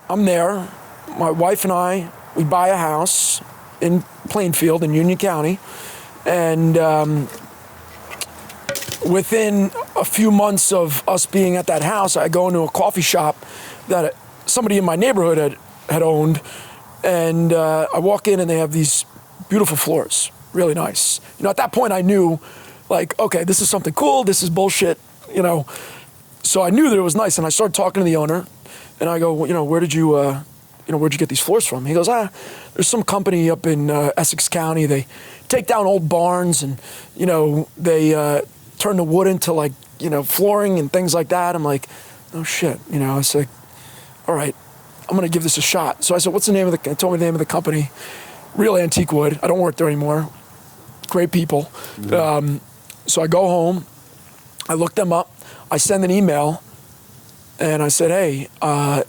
I'm there. My wife and I, we buy a house in Plainfield in Union County. And within a few months of us being at that house, I go into a coffee shop that somebody in my neighborhood had owned. And I walk in and they have these beautiful floors, really nice. You know, at that point I knew, like, okay, this is something cool, this is bullshit, you know. So I knew that it was nice, and I started talking to the owner, and I go, well, you know, where'd you get these floors from? He goes, there's some company up in Essex County. They take down old barns, and, you know, they turn the wood into, like, you know, flooring and things like that. I'm like, oh shit, you know. I said, all right, I'm gonna give this a shot. So I said, what's the name of the, told me the name of the company, Real Antique Wood. I don't work there anymore. Great people. Mm-hmm. So I go home, I look them up, I send an email, and I said, hey,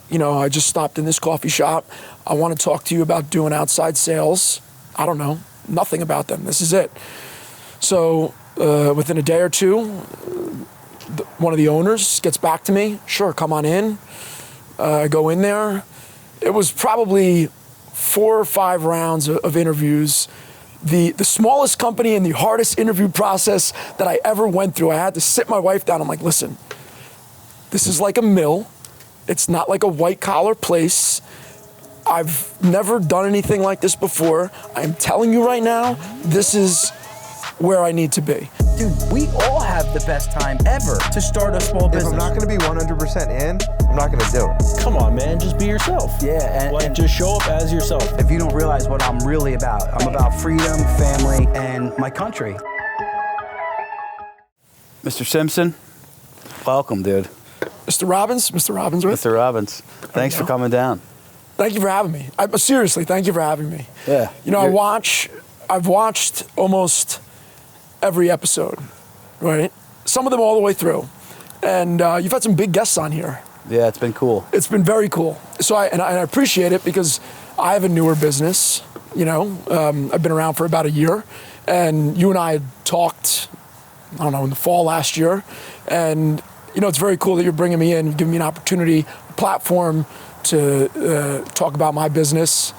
you know, I just stopped in this coffee shop. I want to talk to you about doing outside sales. I don't know, nothing about them. This is it. So within a day or two, one of the owners gets back to me. Sure, come on in. I go in there. It was probably 4 or 5 rounds of interviews. The smallest company and the hardest interview process that I ever went through. I had to sit my wife down. I'm like, listen, this is like a mill. It's not like a white collar place. I've never done anything like this before. I'm telling you right now, this is where I need to be. Dude, we all have the best time ever to start a small business. If I'm not gonna be 100% in, I'm not gonna do it. Come on, man, just be yourself. Yeah, and just show up as yourself. If you don't realize what I'm really about, I'm about freedom, family, and my country. Mr. Simpson, welcome, dude. Mr. Robbins, right? Mr. Robbins, thanks for coming down. Thank you for having me. Seriously, thank you for having me. Yeah. You know, I've watched almost every episode, right? Some of them all the way through. And you've had some big guests on here. Yeah, it's been cool. It's been very cool. So I appreciate it because I have a newer business, you know. I've been around for about a year. And you and I had talked, I don't know, in the fall last year. And, you know, it's very cool that you're bringing me in, giving me an opportunity, a platform to talk about my business.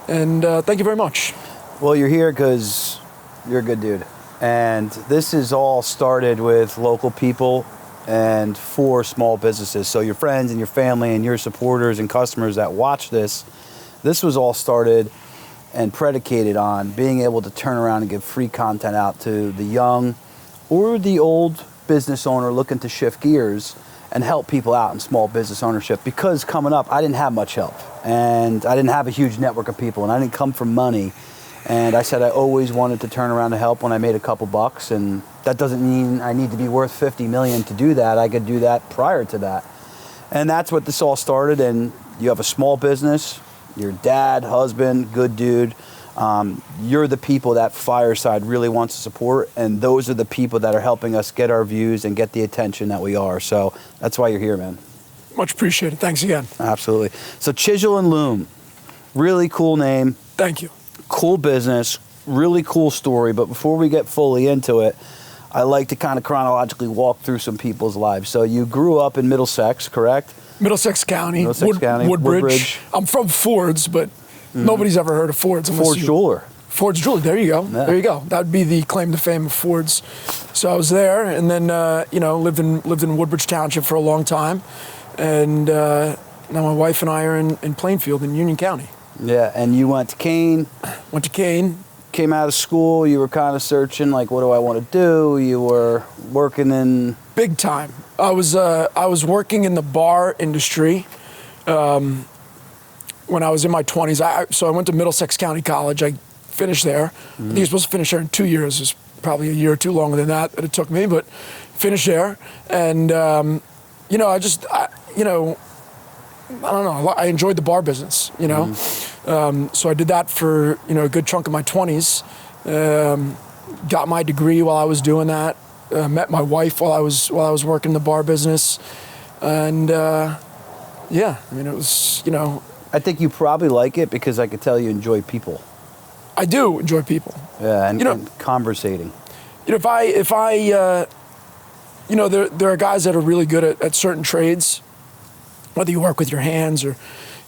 And thank you very much. Well, you're here because you're a good dude. And this is all started with local people and for small businesses. So your friends and your family and your supporters and customers that watch this was all started and predicated on being able to turn around and give free content out to the young or the old business owner looking to shift gears and help people out in small business ownership. Because coming up, I didn't have much help, and I didn't have a huge network of people, and I didn't come from money. And I said I always wanted to turn around to help when I made a couple bucks, and that doesn't mean I need to be worth 50 million to do that. I could do that prior to that. And that's what this all started. And you have a small business, your dad, husband, good dude. You're the people that Fireside really wants to support, and those are the people that are helping us get our views and get the attention that we are. So that's why you're here, man. Much appreciated. Thanks again. Absolutely. So Chisel Loom, really cool name. Thank you. Cool business, really cool story. But before we get fully into it, I like to kind of chronologically walk through some people's lives. So you grew up in Middlesex, correct? Middlesex County, Woodbridge. I'm from Ford's, but nobody's ever heard of Ford's. Ford's Jeweler. Ford's Jewelry, there you go. Yeah. There you go. That would be the claim to fame of Ford's. So I was there, and then you know, lived in Woodbridge Township for a long time, and now my wife and I are in Plainfield in Union County. Yeah, and you went to Kane. Went to Kane. Came out of school. You were kind of searching, like, what do I want to do? You were working in big time. I was working in the bar industry when I was in my 20s. So I went to Middlesex County College. I finished there. I think you're supposed to finish there in 2 years. It was probably a year or two longer than that it took me, but finished there. And you know, you know, I don't know. I enjoyed the bar business, you know. So I did that for, you know, a good chunk of my 20s. Got my degree while I was doing that. Met my wife while I was working the bar business, and yeah, I mean, it was, you know. I think you probably like it because I could tell you enjoy people. I do enjoy people. Yeah, and, you know, and conversating. You know, if I you know, there are guys that are really good at certain trades, whether you work with your hands or,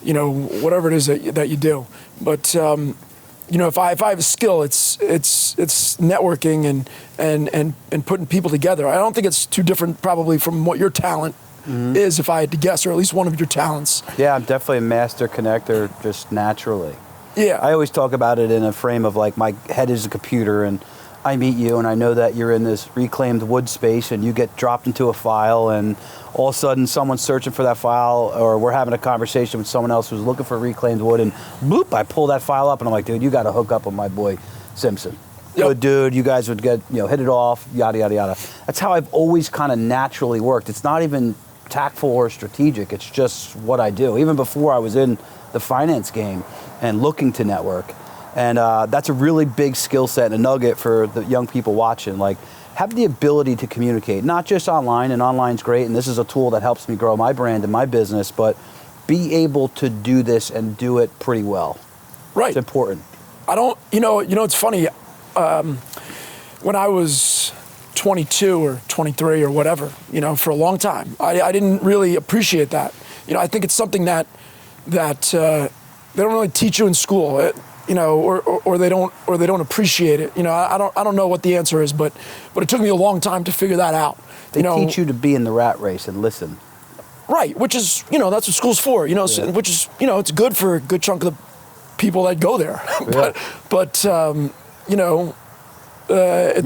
whatever it is that you do. But if I have a skill, it's networking and putting people together. I don't think it's too different probably from what your talent is, if I had to guess, or at least one of your talents. Yeah, I'm definitely a master connector just naturally. Yeah. I always talk about it in a frame of like my head is a computer and I meet you and I know that you're in this reclaimed wood space and you get dropped into a file and all of a sudden someone's searching for that file, or we're having a conversation with someone else who's looking for reclaimed wood, and bloop, I pull that file up and I'm like, dude, you got to hook up with my boy Simpson. Yep. Good dude, you guys would get, hit it off, yada, yada, yada. That's how I've always kind of naturally worked. It's not even tactful or strategic. It's just what I do. Even before I was in the finance game and looking to network. And that's a really big skill set and a nugget for the young people watching. Like, have the ability to communicate, not just online, and online's great, and this is a tool that helps me grow my brand and my business, but be able to do this and do it pretty well. Right. It's important. I don't, it's funny. When I was 22 or 23 or whatever, for a long time, I didn't really appreciate that. I think it's something that they don't really teach you in school, or they don't appreciate it. I don't know what the answer is, but it took me a long time to figure that out. They teach you to be in the rat race and listen. Right, which is, that's what school's for, Yeah. which is, it's good for a good chunk of the people that go there. You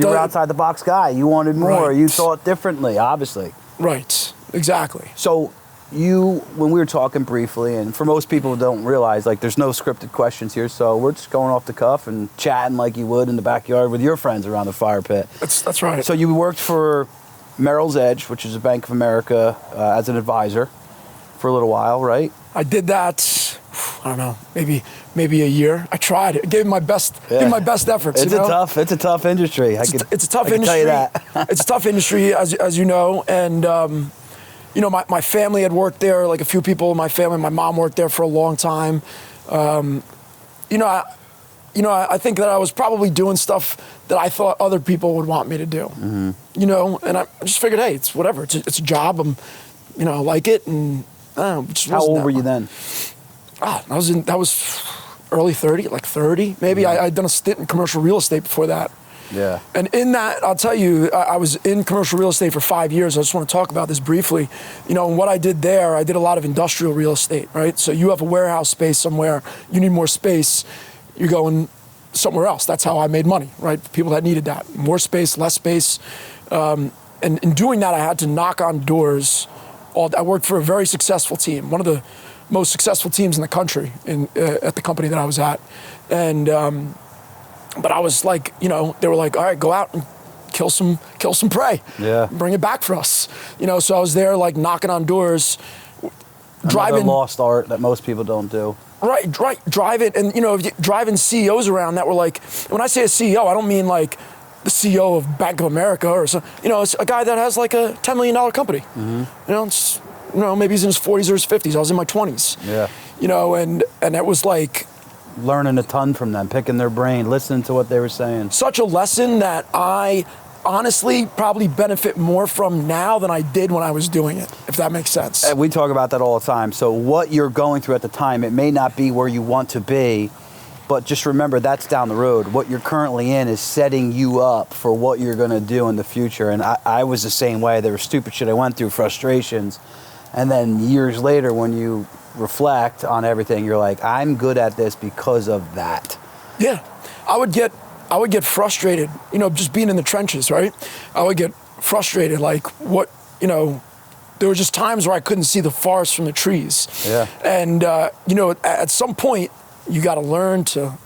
were outside the box guy. You wanted more. Right. You thought differently, obviously. Right, exactly. So when we were talking briefly, and for most people who don't realize, like, there's no scripted questions here, so we're just going off the cuff and chatting like you would in the backyard with your friends around the fire pit. That's right. So you worked for Merrill's Edge, which is a Bank of America, as an advisor for a little while, right? I did that, I don't know, maybe a year. I tried it. Gave my best efforts. It's a tough industry. It's a tough industry. Tell you that. It's a tough industry, as you know, and my family had worked there. Like, a few people in my family, my mom worked there for a long time. I think that I was probably doing stuff that I thought other people would want me to do. Mm-hmm. And I just figured, hey, it's whatever. It's a job. I like it, and I don't know. It just How wasn't old were you one. then? That was early 30, like 30 maybe. Mm-hmm. I'd done a stint in commercial real estate before that. Yeah. And in that, I'll tell you, I was in commercial real estate for 5 years. I just want to talk about this briefly. And what I did there, I did a lot of industrial real estate, right? So you have a warehouse space somewhere, you need more space, you're going somewhere else. That's how I made money, right? People that needed that. More space, less space. And in doing that, I had to knock on doors. I worked for a very successful team, one of the most successful teams in the country at the company that I was at. And but I was like, they were like, all right, go out and kill some prey. Yeah. Bring it back for us. So I was there, like, knocking on doors, driving. Another lost art that most people don't do. Right, driving, and driving CEOs around that were like, when I say a CEO, I don't mean like the CEO of Bank of America or some, it's a guy that has like a $10 million company. Mm-hmm. Maybe he's in his 40s or his 50s. I was in my 20s. Yeah. And it was like learning a ton from them, picking their brain, listening to what they were saying. Such a lesson that I honestly probably benefit more from now than I did when I was doing it, if that makes sense. We talk about that all the time. So what you're going through at the time, it may not be where you want to be, but just remember that's down the road. What you're currently in is setting you up for what you're going to do in the future. And I was the same way. There was stupid shit I went through, frustrations. And then years later, when you reflect on everything, you're like, I'm good at this because of that. Yeah. I would get frustrated, just being in the trenches, right? I would get frustrated, like, there were just times where I couldn't see the forest from the trees. Yeah. And, at some point, you got to learn to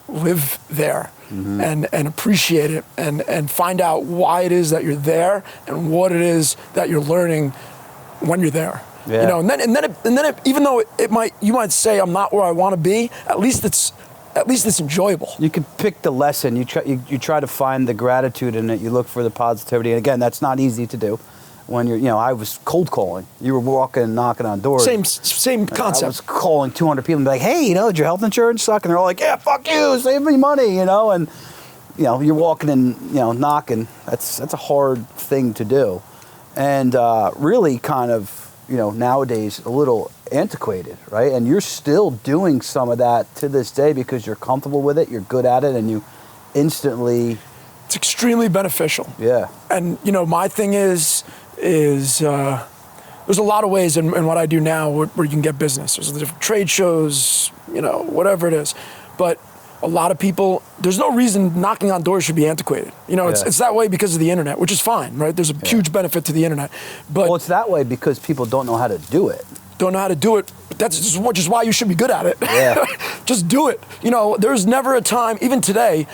live there. Mm-hmm. and appreciate it and find out why it is that you're there and what it is that you're learning when you're there. Yeah. And then even though you might say I'm not where I want to be, at least it's enjoyable. You can pick the lesson. You try to find the gratitude in it. You look for the positivity. And again, that's not easy to do. When I was cold calling. You were walking and knocking on doors. Same concept. I was calling 200 people and be like, hey, did your health insurance suck? And they're all like, yeah, fuck you, save me money, and you're walking and knocking. That's a hard thing to do. And really kind of, nowadays a little antiquated, right? And you're still doing some of that to this day because you're comfortable with it, you're good at it, and you instantly... It's extremely beneficial. Yeah. And, my thing is there's a lot of ways in what I do now where you can get business. There's the different trade shows, whatever it is. But a lot of people, there's no reason knocking on doors should be antiquated. It's that way because of the internet, which is fine, right? There's a huge benefit to the internet. But well, it's that way because people don't know how to do it. Don't know how to do it. But that's just why you should be good at it. Yeah. Just do it. There's never a time, even today,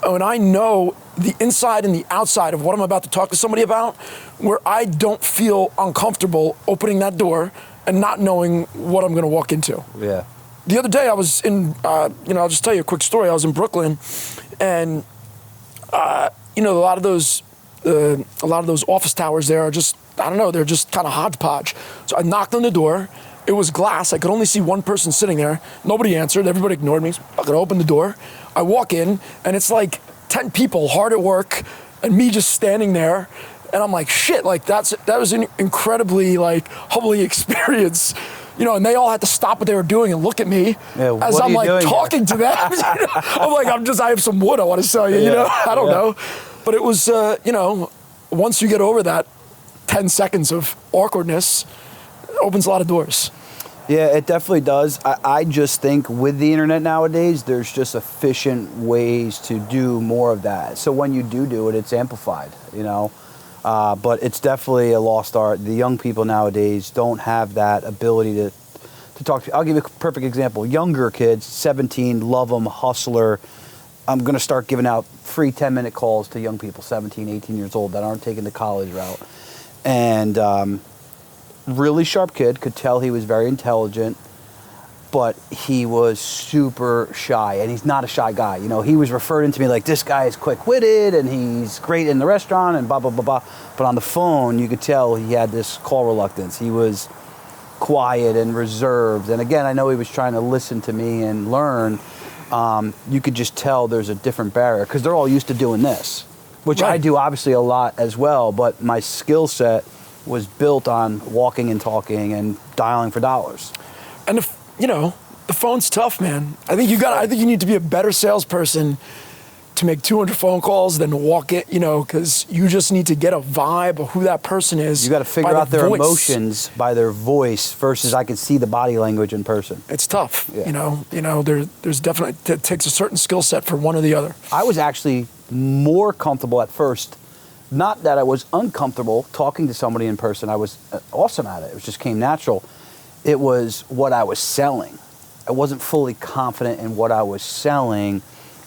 when I know the inside and the outside of what I'm about to talk to somebody about, where I don't feel uncomfortable opening that door and not knowing what I'm going to walk into. Yeah. The other day I was in, I'll just tell you a quick story. I was in Brooklyn, and a lot of those office towers there are just, I don't know, they're just kind of hodgepodge. So I knocked on the door. It was glass. I could only see one person sitting there. Nobody answered. Everybody ignored me. So I could open the door. I walk in, and it's like 10 people hard at work, and me just standing there. And I'm like, shit, like that was an incredibly humbling experience. And they all had to stop what they were doing and look at me as I'm talking to them. I'm like, I have some wood I want to sell you, I don't know. But it was, once you get over that 10 seconds of awkwardness, it opens a lot of doors. Yeah, it definitely does. I just think with the internet nowadays, there's just efficient ways to do more of that. So when you do it, it's amplified, But it's definitely a lost art. The young people nowadays don't have that ability to talk to. I'll give you a perfect example. Younger kids, 17, love them, hustler. I'm going to start giving out free 10-minute calls to young people, 17, 18 years old, that aren't taking the college route. And really sharp kid, could tell he was very intelligent, but he was super shy, and he's not a shy guy. He was referring to me like, this guy is quick-witted, and he's great in the restaurant, and blah, blah, blah, blah. But on the phone, you could tell he had this call reluctance. He was quiet and reserved. And again, I know he was trying to listen to me and learn. You could just tell there's a different barrier, because they're all used to doing this, which I do obviously a lot as well, but my skill set was built on walking and talking and dialing for dollars. And the phone's tough, man. I think you need to be a better salesperson to make 200 phone calls than to walk it, because you just need to get a vibe of who that person is. You got to figure out their emotions by their voice versus I can see the body language in person. It's tough, there's definitely, it takes a certain skill set for one or the other. I was actually more comfortable at first. Not that I was uncomfortable talking to somebody in person. I was awesome at it. It just came natural. It was what I was selling. I wasn't fully confident in what I was selling,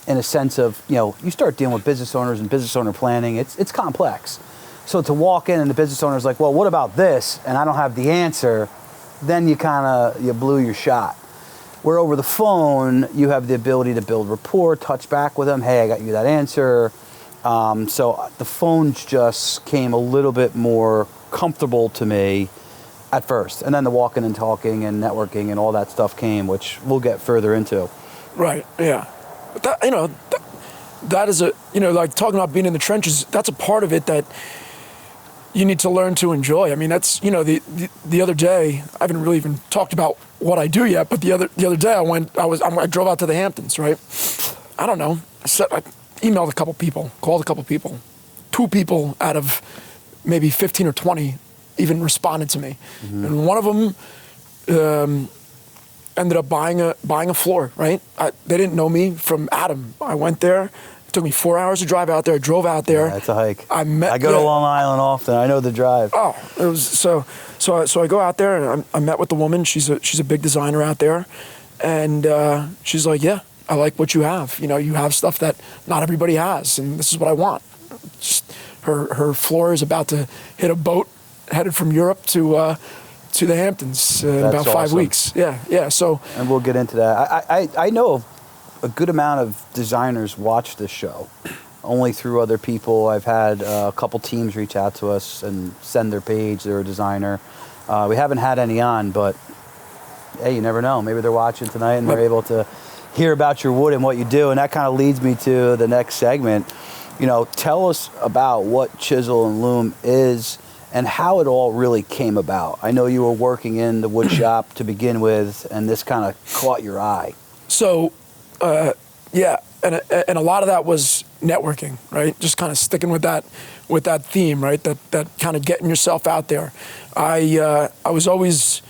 in a sense of, you start dealing with business owners and business owner planning. It's complex. So to walk in and the business owner's like, well, what about this? And I don't have the answer. Then you blew your shot. Where over the phone, you have the ability to build rapport, touch back with them. Hey, I got you that answer. So the phones just came a little bit more comfortable to me at first. And then the walking and talking and networking and all that stuff came, which we'll get further into. Right, yeah. But that is like talking about being in the trenches, that's a part of it that you need to learn to enjoy. I mean, that's, the other day, I haven't really even talked about what I do yet, but the other day I drove out to the Hamptons, right? I don't know. I emailed a couple people, called a couple people. 2 people out of maybe 15 or 20 even responded to me. Mm-hmm. And one of them ended up buying a floor, right? They didn't know me from Adam. I went there. It took me 4 hours to drive out there. I drove out there. Yeah, that's a hike. I go to Long Island often. I know the drive. Oh, it was so I go out there and I met with the woman. She's a big designer out there, and she's like, yeah, I like what you have. You have stuff that not everybody has, and this is what I want. Just, her floor is about to hit a boat headed from Europe to the Hamptons in about 5 awesome. Weeks. Yeah. So, and we'll get into that. I know a good amount of designers watch this show, only through other people. I've had a couple teams reach out to us and send their page. They're a designer. We haven't had any on, but hey, you never know. Maybe they're watching tonight and they're able to hear about your wood and what you do. And that kind of leads me to the next segment. Tell us about what Chisel and Loom is and how it all really came about. I know you were working in the wood shop to begin with, and this kind of caught your eye. So, yeah, and a lot of that was networking, right? Just kind of sticking with that theme, right? That kind of getting yourself out there. I was always,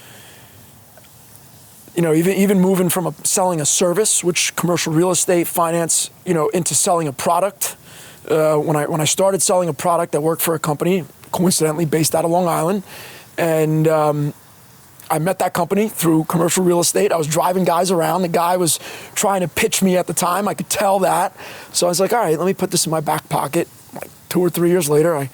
even moving from selling a service, which commercial real estate, finance, into selling a product. When I started selling a product, I worked for a company, coincidentally based out of Long Island, and I met that company through commercial real estate. I was driving guys around. The guy was trying to pitch me at the time. I could tell that. So I was like, all right, let me put this in my back pocket. Like 2 or 3 years later, I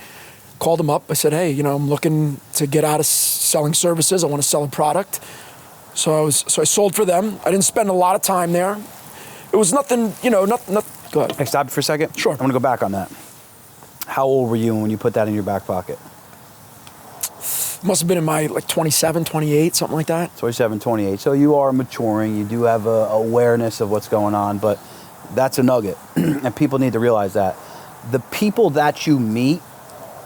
called him up. I said, hey, I'm looking to get out of selling services. I want to sell a product. So I sold for them. I didn't spend a lot of time there. It was nothing, go ahead. Hey, stop for a second. Sure. I want to go back on that. How old were you when you put that in your back pocket? Must have been in my 27, 28, something like that. 27, 28. So you are maturing. You do have a awareness of what's going on, but that's a nugget. And people need to realize that. The people that you meet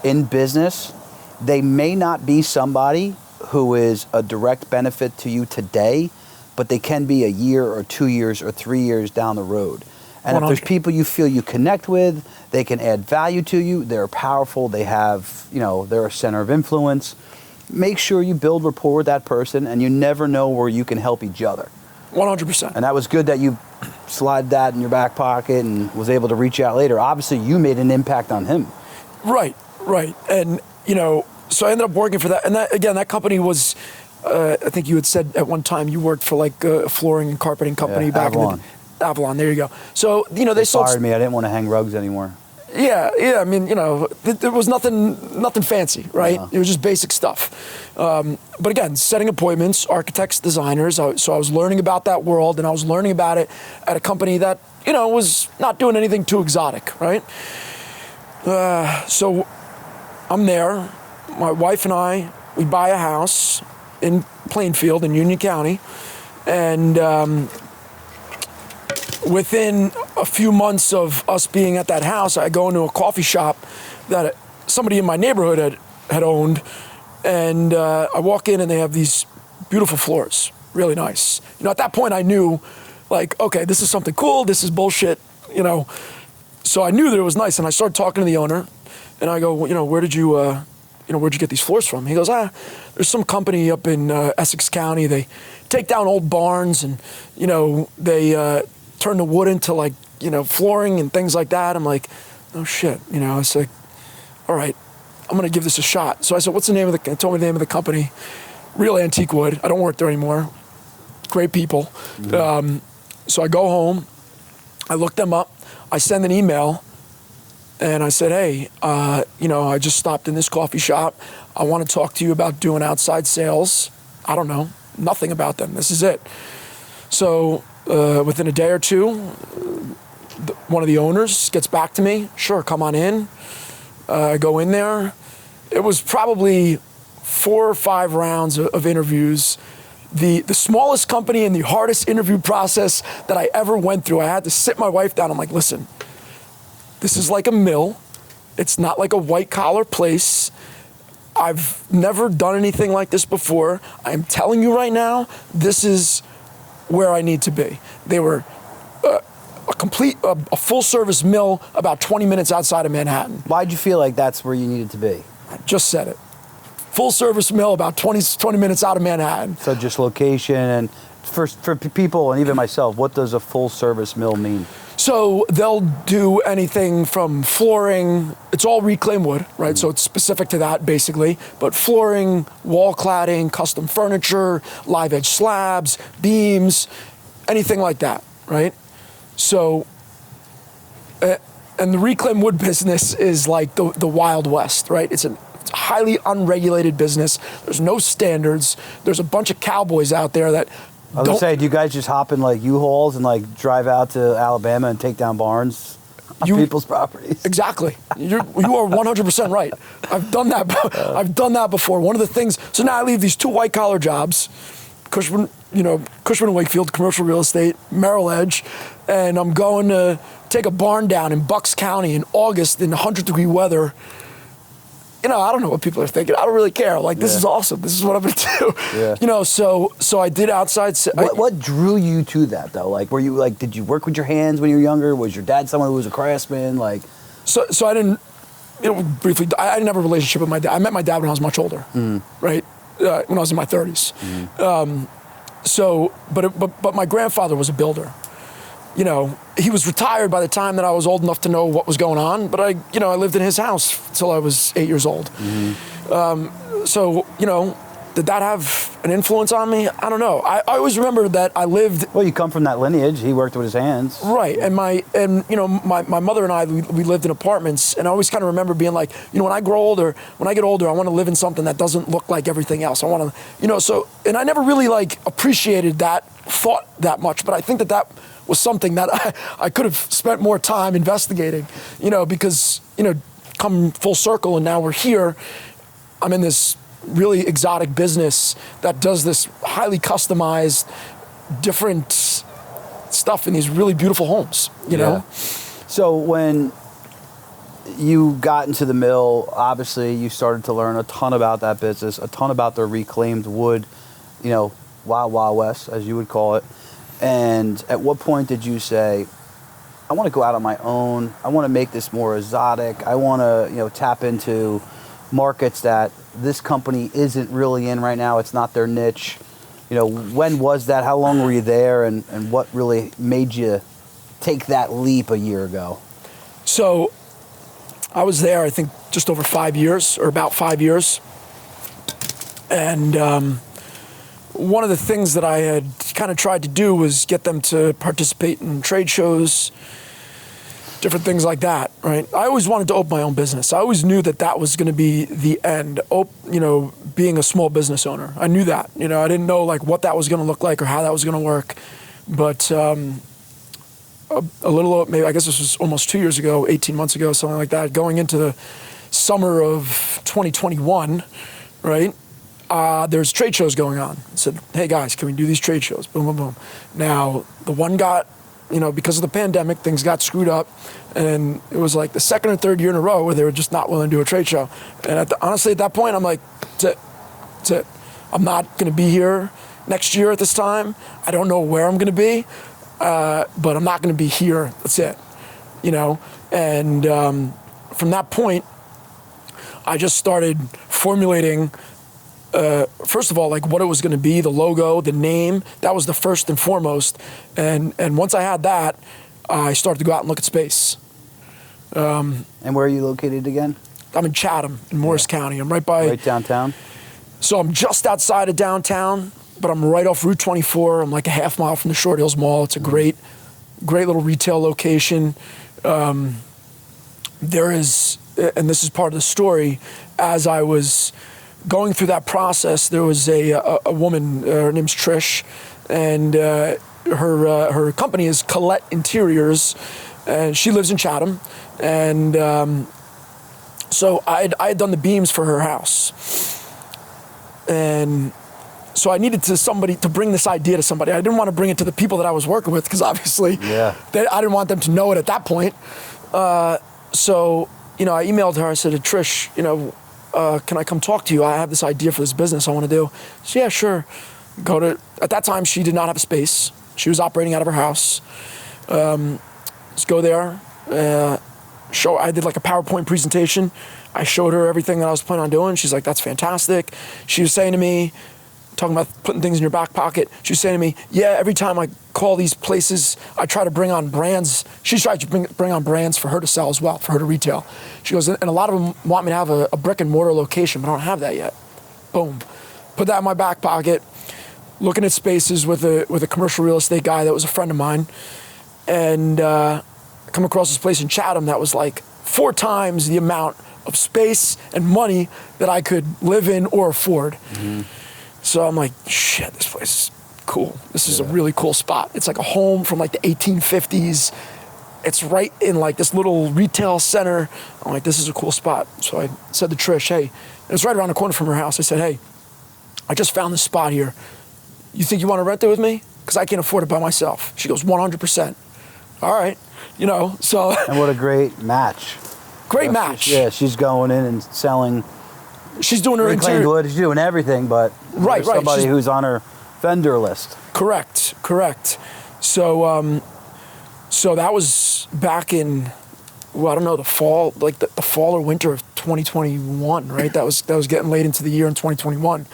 in business, they may not be somebody who is a direct benefit to you today, but they can be a year or 2 years or 3 years down the road. And 100. if there's people you feel you connect with, they can add value to you, they're powerful, they have, they're a center of influence. Make sure you build rapport with that person, and you never know where you can help each other. 100%. And that was good that you slid that in your back pocket and was able to reach out later. Obviously, you made an impact on him. Right. And, so I ended up working for that. And that company was, I think you had said at one time you worked for a flooring and carpeting company back Avalon. in the Avalon, there you go. So, they sold... fired me. I didn't want to hang rugs anymore. Yeah. I mean, there was nothing fancy, right? Yeah. It was just basic stuff. But again, setting appointments, architects, designers. So I was learning about that world, and I was learning about it at a company that, was not doing anything too exotic, right? So I'm there. My wife and I, we buy a house in Plainfield in Union County, and within a few months of us being at that house, I go into a coffee shop that somebody in my neighborhood had owned, and I walk in and they have these beautiful floors, really nice. At that point I knew, okay, this is something cool, this is bullshit, So I knew that it was nice, and I started talking to the owner, and I go, where'd you get these floors from? He goes, there's some company up in Essex County. They take down old barns, and they turn the wood into flooring and things like that. I'm like, oh shit, I was like, all right, I'm gonna give this a shot. So I said, what's the name of the? Told me the name of the company. Real Antique Wood. I don't work there anymore. Great people. Mm-hmm. So I go home. I look them up. I send an email. And I said, hey, I just stopped in this coffee shop. I want to talk to you about doing outside sales. I don't know, nothing about them. This is it. So within a day or two, one of the owners gets back to me. Sure, come on in. I go in there. It was probably 4 or 5 rounds of interviews. The smallest company and the hardest interview process that I ever went through. I had to sit my wife down. I'm like, listen, this is like a mill. It's not like a white-collar place. I've never done anything like this before. I'm telling you right now, this is where I need to be. They were a full-service mill about 20 minutes outside of Manhattan. Why'd you feel like that's where you needed to be? I just said it. Full-service mill about 20 minutes out of Manhattan. So just location, and for people, and even myself, what does a full-service mill mean? So they'll do anything from flooring, it's all reclaimed wood, right? Mm-hmm. So it's specific to that basically, but flooring, wall cladding, custom furniture, live edge slabs, beams, anything like that, right? So, and the reclaimed wood business is like the Wild West, right? It's a highly unregulated business. There's no standards. There's a bunch of cowboys out there that I was gonna say, do you guys just hop in U-Hauls and drive out to Alabama and take down barns on people's properties? Exactly. You are 100% right. I've done that. I've done that before. One of the things. So now I leave these 2 white-collar jobs, Cushman and Wakefield, commercial real estate, Merrill Edge, and I'm going to take a barn down in Bucks County in August in 100-degree weather. I don't know what people are thinking. I don't really care. Like, this is awesome. This is what I'm going to do. Yeah. So I did outside. What drew you to that though? Like, were you like, did you work with your hands when you were younger? Was your dad someone who was a craftsman? Like, so I didn't, briefly, I didn't have a relationship with my dad. I met my dad when I was much older, right? When I was in my 30s. But my grandfather was a builder. He was retired by the time that I was old enough to know what was going on, but I lived in his house till I was 8 years old. Did that have an influence on me? I don't know. I always remember that I lived. Well, you come from that lineage. He worked with his hands. Right. And my mother and I, we lived in apartments, and I always kind of remember being like, when I get older, I want to live in something that doesn't look like everything else. I want to, and I never really like appreciated that thought that much, but I think that was something that I could have spent more time investigating, because, come full circle and now we're here. I'm in this really exotic business that does this highly customized, different stuff in these really beautiful homes, you know? So when you got into the mill, obviously you started to learn a ton about that business, a ton about the reclaimed wood, Wild Wild West, as you would call it. And at what point did you say, I want to go out on my own, I want to make this more exotic, I want to, tap into markets that this company isn't really in right now, it's not their niche. When was that? How long were you there? And what really made you take that leap a year ago? So I was there, I think, just over 5 years, or about 5 years. And one of the things that I had kind of tried to do was get them to participate in trade shows, different things like that, right? I always wanted to open my own business. I always knew that was going to be the end, being a small business owner. I knew that, I didn't know like what that was going to look like or how that was going to work. But a little, maybe, I guess this was almost 2 years ago, 18 months ago, something like that, going into the summer of 2021, right? There's trade shows going on. I said, hey guys, can we do these trade shows? Boom, boom, boom. Now, the one got, because of the pandemic, things got screwed up, and it was like the second or third year in a row where they were just not willing to do a trade show. And honestly, at that point, I'm like, that's it. I'm not going to be here next year at this time. I don't know where I'm going to be, but I'm not going to be here. That's it. And from that point, I just started formulating. First of all, like what it was going to be, the logo, the name, that was the first and foremost. And once I had that, I started to go out and look at space. And where are you located again? I'm in Chatham, in Morris County. I'm right downtown? So I'm just outside of downtown, but I'm right off Route 24. I'm like a half mile from the Short Hills Mall. It's a great little retail location. There is, and this is part of the story, as I was going through that process, there was a woman, her name's Trish, and her company is Colette Interiors, and she lives in Chatham, and so I had done the beams for her house, and so I needed somebody to bring this idea to somebody. I didn't want to bring it to the people that I was working with, because obviously I didn't want them to know it at that point. So I emailed her. I said to Trish, can I come talk to you? I have this idea for this business I want to do. She said, yeah, sure. At that time, she did not have a space. She was operating out of her house. Let's go there. I did like a PowerPoint presentation. I showed her everything that I was planning on doing. She's like, that's fantastic. She was saying to me, talking about putting things in your back pocket. She was saying to me, yeah, every time I call these places, I try to bring on brands. She's trying to bring on brands for her to sell as well, for her to retail. She goes, and a lot of them want me to have a brick and mortar location, but I don't have that yet. Boom. Put that in my back pocket, looking at spaces with a commercial real estate guy that was a friend of mine, and come across this place in Chatham that was like 4 times the amount of space and money that I could live in or afford. Mm-hmm. So I'm like, shit, this place is cool. This is a really cool spot. It's like a home from like the 1850s. It's right in like this little retail center. I'm like, this is a cool spot. So I said to Trish, hey, it was right around the corner from her house. I said, hey, I just found this spot here. You think you want to rent it with me? Because I can't afford it by myself. She goes, 100%. All right. So. And what a great match. Great match. Yeah, she's going in and selling She's doing her reclaimed interior. wood. She's doing everything, but Right, there's right. somebody She's- who's on her vendor list. Correct. So, so that was back in, well, I don't know, the fall, like the fall or winter of 2021, right? That was getting late into the year in 2021.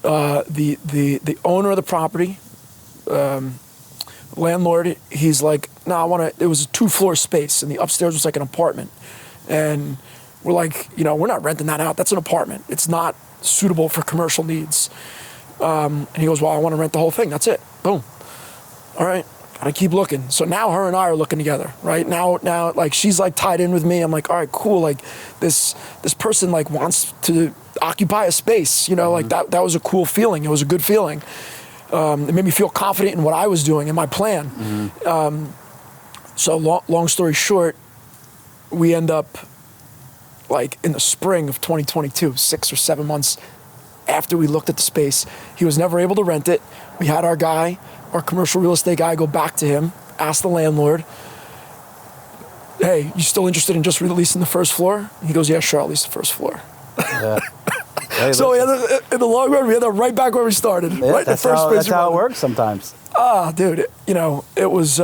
The owner of the property, landlord, he's like, no, I want to. It was a 2-floor space, and the upstairs was like an apartment, and we're like, we're not renting that out. That's an apartment. It's not suitable for commercial needs. And he goes, well, I want to rent the whole thing. That's it. Boom. All right. Gotta keep looking. So now her and I are looking together, right? Now, like she's like tied in with me. I'm like, all right, cool. Like this person like wants to occupy a space, like that was a cool feeling. It was a good feeling. It made me feel confident in what I was doing and my plan. So long story short, we end up like in the spring of 2022, 6 or 7 months after we looked at the space. He was never able to rent it. We had our commercial real estate guy, go back to him, ask the landlord, hey, you still interested in just releasing the first floor? He goes, yeah, sure, I'll lease the first floor. Yeah. Hey, So in the long run, we ended up right back where we started. yeah, right that's the first how, space that's we how it rented. works sometimes. Dude, it was,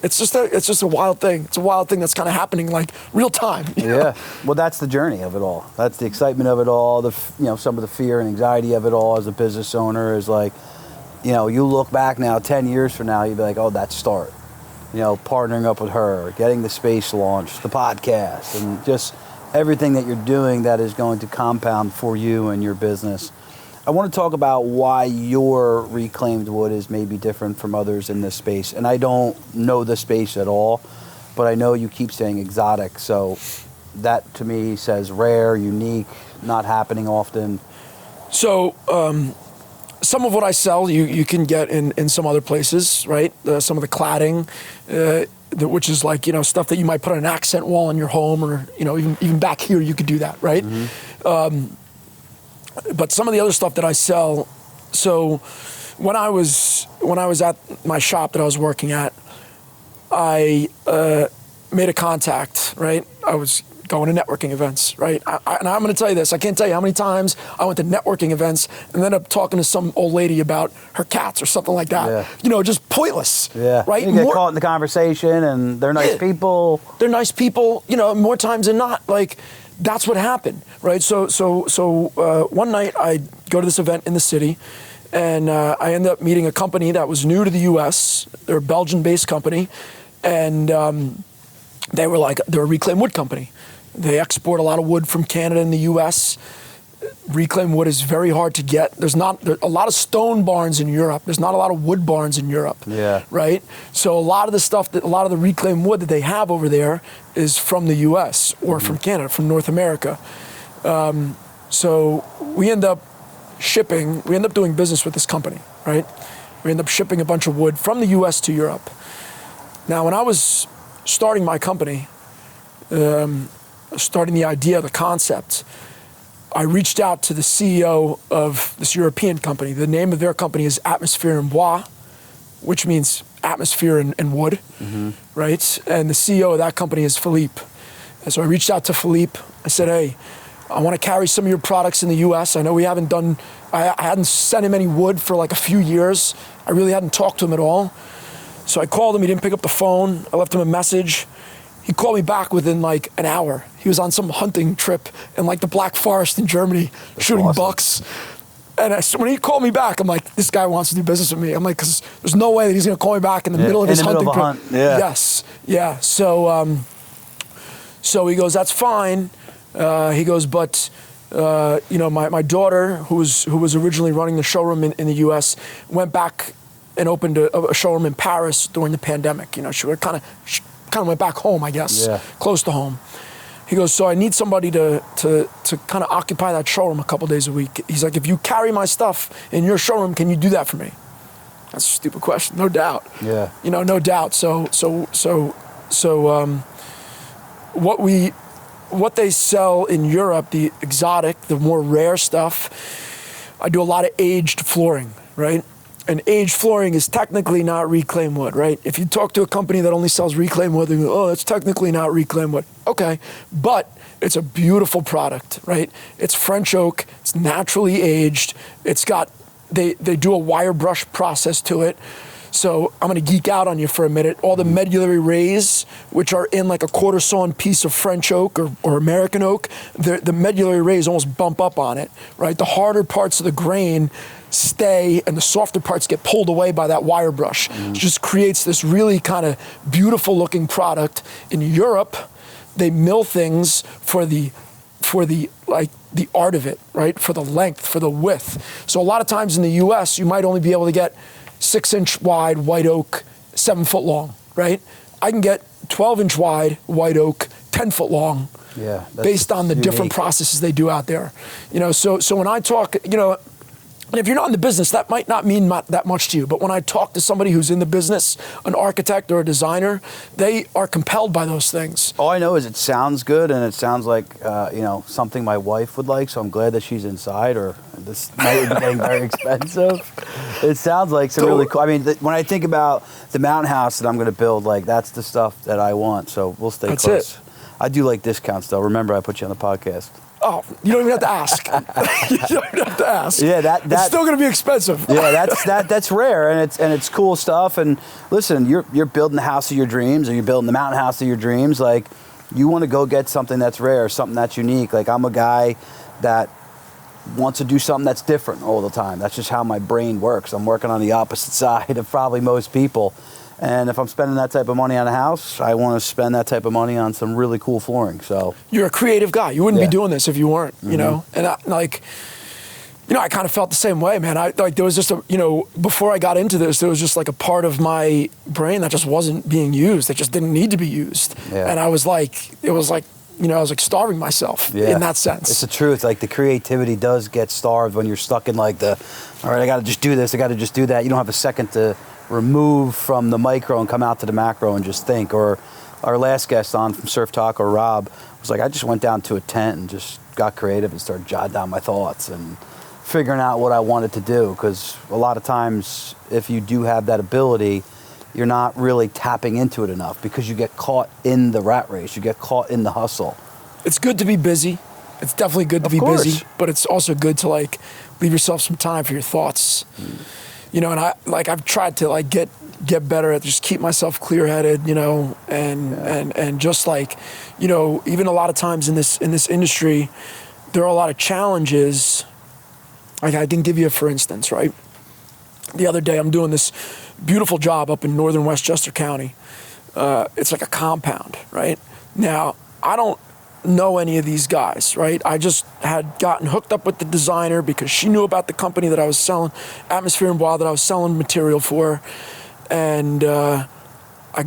it's just a wild thing. It's a wild thing that's kind of happening like real time. Yeah. Well, that's the journey of it all. That's the excitement of it all. Some of the fear and anxiety of it all as a business owner is like, you look back now, 10 years from now, you'd be like, oh, that start. Partnering up with her, getting the space launched, the podcast, and just everything that you're doing that is going to compound for you and your business. I want to talk about why your reclaimed wood is maybe different from others in this space. And I don't know the space at all, but I know you keep saying exotic. So that to me says rare, unique, not happening often. So some of what I sell, you can get in some other places, right? Some of the cladding, which is like, stuff that you might put on an accent wall in your home, or, even back here, you could do that, right? But some of the other stuff that I sell, so when I was at my shop that I was working at, I made a contact, right? I was going to networking events, right? And I'm going to tell you this. I can't tell you how many times I went to networking events and ended up talking to some old lady about her cats or something like that. Yeah. Just pointless. Yeah. Right? You get caught in the conversation, and they're nice people. They're nice people. More times than not, like that's what happened, right? So one night I go to this event in the city, and I ended up meeting a company that was new to the U.S. They're a Belgian-based company, and they're a reclaimed wood company. They export a lot of wood from Canada and the U.S. Reclaimed wood is very hard to get. There's a lot of stone barns in Europe. There's not a lot of wood barns in Europe. Yeah. Right? So a lot of the reclaimed wood that they have over there is from the U.S. or from Canada, from North America. So we end up doing business with this company, right? We end up shipping a bunch of wood from the U.S. to Europe. Now, when I was starting my company, starting the idea, the concept, I reached out to the CEO of this European company. The name of their company is Atmosphere and Bois, which means atmosphere and wood, right? And the CEO of that company is Philippe. And so I reached out to Philippe. I said, hey, I want to carry some of your products in the U.S. I know we haven't I hadn't sent him any wood for like a few years. I really hadn't talked to him at all. So I called him, he didn't pick up the phone. I left him a message. He called me back within like an hour. He was on some hunting trip in like the Black Forest in Germany, shooting awesome. bucks. And when he called me back, I'm like, this guy wants to do business with me. I'm like, because there's no way that he's going to call me back in the middle of his hunting trip. Hunt. Yeah. Yes, yeah. So he goes, that's fine. He goes, but my daughter, who was originally running the showroom in the U.S., went back and opened a showroom in Paris during the pandemic. She kind of went back home, I guess, close to home. He goes, so I need somebody to kind of occupy that showroom a couple days a week. He's like, if you carry my stuff in your showroom, can you do that for me? That's a stupid question, no doubt. Yeah. No doubt. So what they sell in Europe, the exotic, the more rare stuff, I do a lot of aged flooring, right? And aged flooring is technically not reclaimed wood, right? If you talk to a company that only sells reclaimed wood, they go, oh, it's technically not reclaimed wood. Okay, but it's a beautiful product, right? It's French oak, it's naturally aged, it's got, they do a wire brush process to it. So I'm gonna geek out on you for a minute. All the medullary rays, which are in like a quarter sawn piece of French oak or American oak, the medullary rays almost bump up on it, right? The harder parts of the grain stay and the softer parts get pulled away by that wire brush. It just creates this really kind of beautiful looking product. In Europe, they mill things for the like the art of it, right? For the length, for the width. So a lot of times in the US, you might only be able to get 6-inch wide white oak, 7 foot long, right? I can get 12-inch wide white oak, 10 foot long, based on the different processes they do out there. You know, so when I talk, you know, and if you're not in the business, that might not mean that much to you. But when I talk to somebody who's in the business, an architect or a designer, they are compelled by those things. All I know is it sounds good, and it sounds like you know, something my wife would like. So I'm glad that she's inside. Or this might be getting very expensive. It sounds like some really cool. I mean, when I think about the mountain house that I'm going to build, like that's the stuff that I want. So we'll stay close. That's it. I do like discounts, though. Remember, I put you on the podcast. Oh, you don't even have to ask. You don't even have to ask. Yeah, it's still going to be expensive. Yeah, that's rare, and it's cool stuff. And listen, you're building the house of your dreams, or you're building the mountain house of your dreams. Like, you want to go get something that's rare, something that's unique. Like, I'm a guy that wants to do something that's different all the time. That's just how my brain works. I'm working on the opposite side of probably most people. And if I'm spending that type of money on a house, I want to spend that type of money on some really cool flooring. So you're a creative guy. You wouldn't be doing this if you weren't, you know? And I kind of felt the same way, man. There was just before I got into this, there was just like a part of my brain that just wasn't being used. That just didn't need to be used. Yeah. And I was like, I was like starving myself in that sense. It's the truth. Like, the creativity does get starved when you're stuck in like all right, I got to just do this. I got to just do that. You don't have a second to remove from the micro and come out to the macro and just think. Or our last guest on from Surf Talk, or Rob, was like, I just went down to a tent and just got creative and started jotting down my thoughts and figuring out what I wanted to do. Because a lot of times, if you do have that ability, you're not really tapping into it enough because you get caught in the rat race. You get caught in the hustle. It's good to be busy. It's definitely good to be busy, but it's also good to like leave yourself some time for your thoughts. You know, and I've tried to like get better at just keep myself clear-headed, you know, and just like, you know, even a lot of times in this industry, there are a lot of challenges. Like, I can give you a for instance, right? The other day, I'm doing this beautiful job up in northern Westchester County. It's like a compound, right? Now, I don't know any of these guys, right? I just had gotten hooked up with the designer because she knew about the company that I was selling, Atmosphere and Bois, that I was selling material for. And I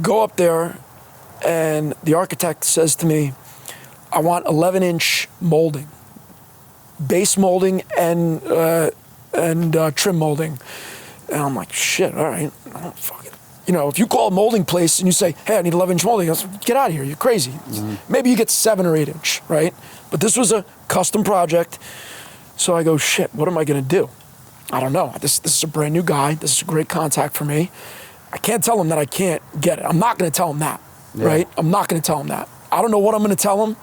go up there, and the architect says to me, I want 11-inch molding, base molding and trim molding. And I'm like, shit, all right, I don't fucking. You know, if you call a molding place and you say, hey, I need 11-inch molding, I say, get out of here, you're crazy. Maybe you get 7 or 8-inch, right? But this was a custom project. So I go, shit, what am I gonna do? I don't know. This is a brand new guy. This is a great contact for me. I can't tell him that I can't get it. I'm not gonna tell him that, right? I'm not gonna tell him that. I don't know what I'm gonna tell him.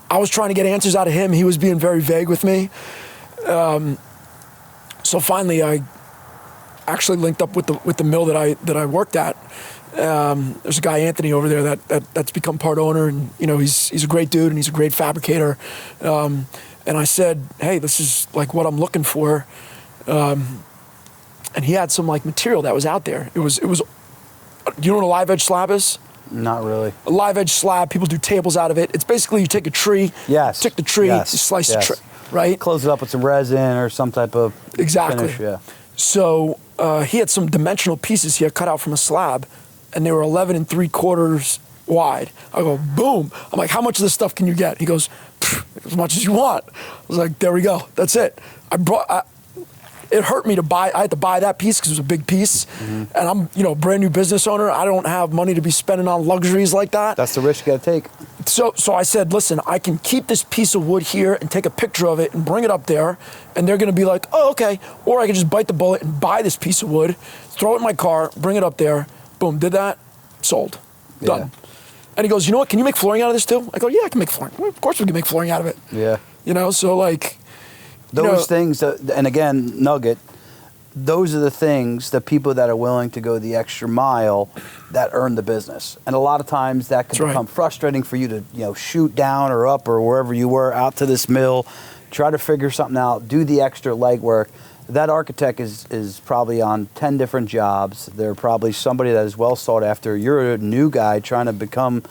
I was trying to get answers out of him. He was being very vague with me. So finally, I actually linked up with the mill that I worked at. There's a guy, Anthony, over there that's become part owner, and you know, he's a great dude and he's a great fabricator. And I said, hey, this is like what I'm looking for. And he had some like material that was out there. It was. Do you know what a live edge slab is? Not really. A live edge slab. People do tables out of it. It's basically you take a tree. Yes. Take the tree. Yes. You slice the tree. Right. Close it up with some resin or some type of finish. Yeah. So he had some dimensional pieces he had cut out from a slab, and they were 11 3/4 wide. I go, boom. I'm like, how much of this stuff can you get? He goes, as much as you want. I was like, there we go. That's it. It hurt me to buy. I had to buy that piece because it was a big piece, and I'm, brand new business owner. I don't have money to be spending on luxuries like that. That's the risk you got to take. So I said, listen, I can keep this piece of wood here and take a picture of it and bring it up there, and they're gonna be like, oh, okay. Or I can just bite the bullet and buy this piece of wood, throw it in my car, bring it up there, boom, did that, sold, done. And he goes, you know what, can you make flooring out of this too? I go, yeah, I can make flooring. Well, of course we can make flooring out of it. Yeah. You know, so like, Those things, and again, nugget, those are the things, the people that are willing to go the extra mile that earn the business. And a lot of times that can become frustrating for you to, shoot down or up or wherever you were out to this mill, try to figure something out, do the extra legwork. That architect is probably on 10 different jobs. They're probably somebody that is well sought after. You're a new guy trying to become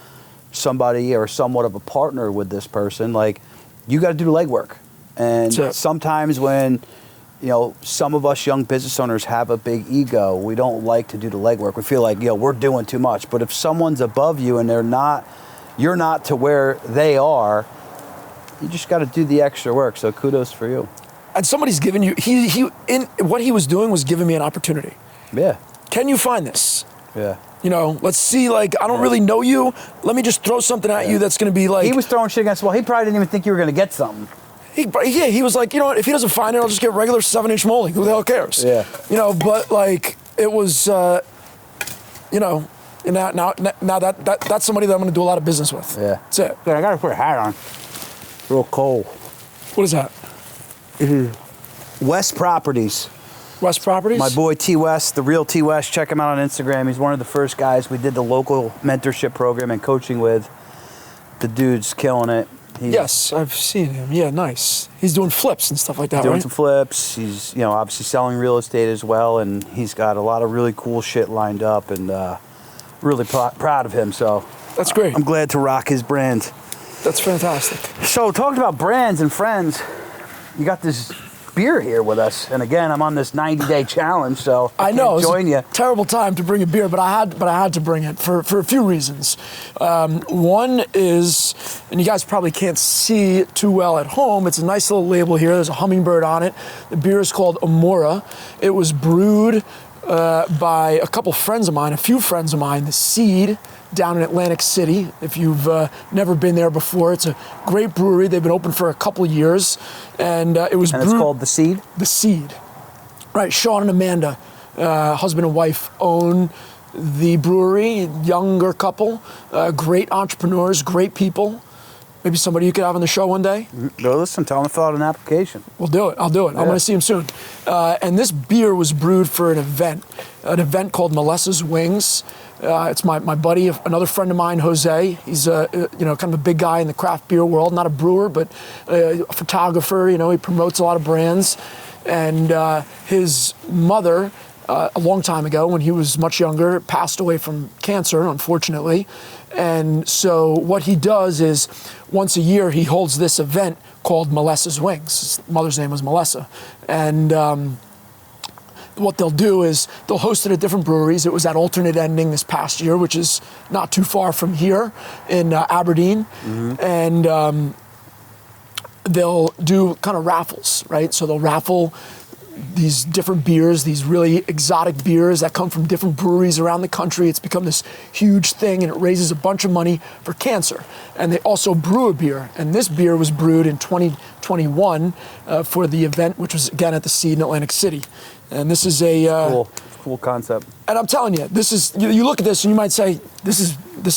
somebody or somewhat of a partner with this person. Like, you got to do the legwork. And sometimes when, some of us young business owners have a big ego, we don't like to do the legwork. We feel like, we're doing too much. But if someone's above you and you're not to where they are, you just got to do the extra work. So kudos for you. And somebody's given you, what he was doing was giving me an opportunity. Yeah. Can you find this? Yeah. Let's see, I don't really know you. Let me just throw something at you that's going to be like... He was throwing shit against the wall. He probably didn't even think you were going to get something. He was like, you know what, if he doesn't find it, I'll just get regular 7-inch molding. Who the hell cares? Yeah. But it was, and now that's somebody that I'm going to do a lot of business with. Yeah. That's it. Good, I got to put a hat on. Real cold. What is that? West Properties. West Properties? My boy T West, the real T West. Check him out on Instagram. He's one of the first guys we did the local mentorship program and coaching with. The dude's killing it. Yes, I've seen him. Yeah, nice. He's doing flips and stuff like that, doing some flips. He's, obviously selling real estate as well, and he's got a lot of really cool shit lined up, and really proud of him. So that's great. I'm glad to rock his brand. That's fantastic. So talking about brands and friends, you got this beer here with us, and again, I'm on this 90-day challenge, so I know can't join you. Terrible time to bring a beer, but I had to bring it for a few reasons. One is, and you guys probably can't see it too well at home. It's a nice little label here. There's a hummingbird on it. The beer is called Amora. It was brewed by a few friends of mine, The Seed, down in Atlantic City. If you've never been there before, it's a great brewery. They've been open for a couple of years, and it was brewed. And it's called The Seed? The Seed. Right, Sean and Amanda, husband and wife, own the brewery, younger couple, great entrepreneurs, great people. Maybe somebody you could have on the show one day. Go listen, tell them to fill out an application. We'll do it. I'll do it. Yeah. I'm going to see him soon. And this beer was brewed for an event called Melissa's Wings. It's my buddy, another friend of mine, Jose. He's kind of a big guy in the craft beer world, not a brewer, but a photographer. He promotes a lot of brands. And his mother, a long time ago, when he was much younger, passed away from cancer, unfortunately. And so what he does is, once a year, he holds this event called Melissa's Wings. His mother's name was Melissa. And what they'll do is they'll host it at different breweries. It was at Alternate Ending this past year, which is not too far from here in Aberdeen. Mm-hmm. And they'll do kind of raffles, right? So they'll raffle these different beers, these really exotic beers that come from different breweries around the country. It's become this huge thing, and it raises a bunch of money for cancer. And they also brew a beer, and this beer was brewed in 2021 for the event, which was again at the Seed in Atlantic City. And this is a cool concept. And I'm telling you, this is, you look at this and you might say, this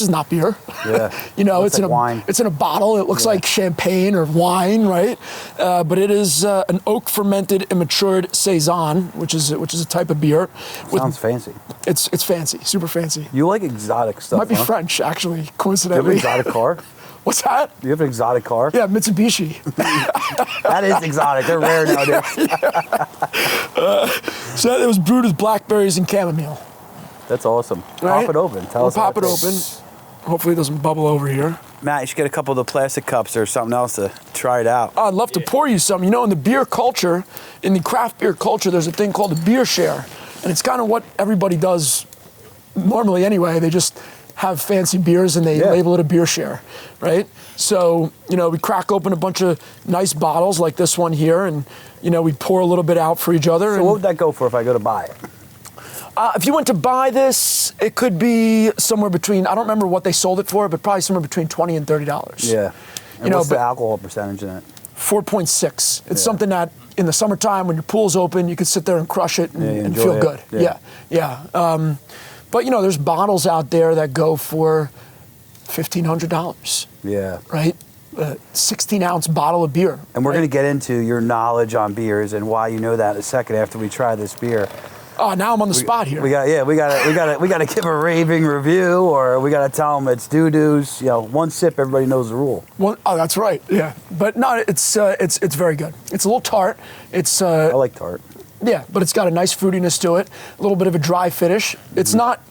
is not beer. Yeah. It's like in wine. It's in a bottle. It looks like champagne or wine, right? But it is an oak fermented and matured saison, which is a type of beer. Sounds fancy. It's fancy, super fancy. You like exotic stuff? Might be French, actually, coincidentally. Do you have an exotic car? What's that? Do you have an exotic car? Yeah, Mitsubishi. That is exotic. They're rare nowadays. So it was brewed with blackberries and chamomile. That's awesome. Right? Pop it open. Tell us. Pop it open. Hopefully it doesn't bubble over here. Matt, you should get a couple of the plastic cups or something else to try it out. I'd love to pour you some. In the beer culture, in the craft beer culture, there's a thing called a beer share. And it's kind of what everybody does normally anyway. They just have fancy beers and they label it a beer share, right? So, we crack open a bunch of nice bottles like this one here, and, we pour a little bit out for each other. So what would that go for if I go to buy it? If you went to buy this, it could be somewhere between, I don't remember what they sold it for, but probably somewhere between $20 and $30. Yeah. And what's the alcohol percentage in it? 4.6. It's something that in the summertime when your pool's open, you could sit there and crush it and feel good. Yeah. But there's bottles out there that go for $1,500. Yeah. Right? 16-ounce bottle of beer. And we're going to get into your knowledge on beers and why you know that in a second after we try this beer. Oh, now I'm on the spot here. We got to give a raving review, or we got to tell them it's doo-doos. One sip, everybody knows the rule. Oh, that's right. Yeah, but no, it's very good. It's a little tart. I like tart. Yeah, but it's got a nice fruitiness to it. A little bit of a dry finish. It's not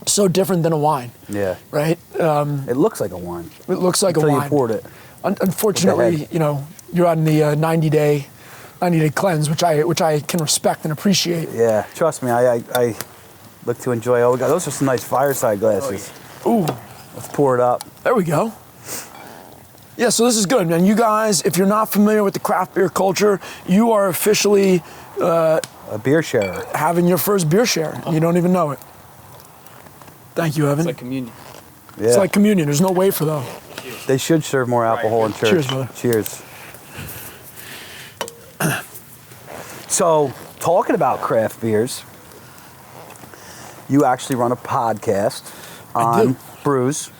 so different than a wine. Yeah. Right. It looks like a wine. It looks like a wine. Until you poured it. Unfortunately, you're on the 90-day cleanse, which I can respect and appreciate. Yeah, trust me, I look to enjoy. Oh, we got those are some nice Fireside glasses. Ooh, let's pour it up. There we go. Yeah, so this is good, man. You guys, if you're not familiar with the craft beer culture, you are officially a beer sharer, having your first beer share. You don't even know it. Thank you, Evan. It's like communion. Yeah. It's like communion. There's no wafer though. They should serve more alcohol in church. Cheers, brother. Cheers. So, talking about craft beers, you actually run a podcast on brews,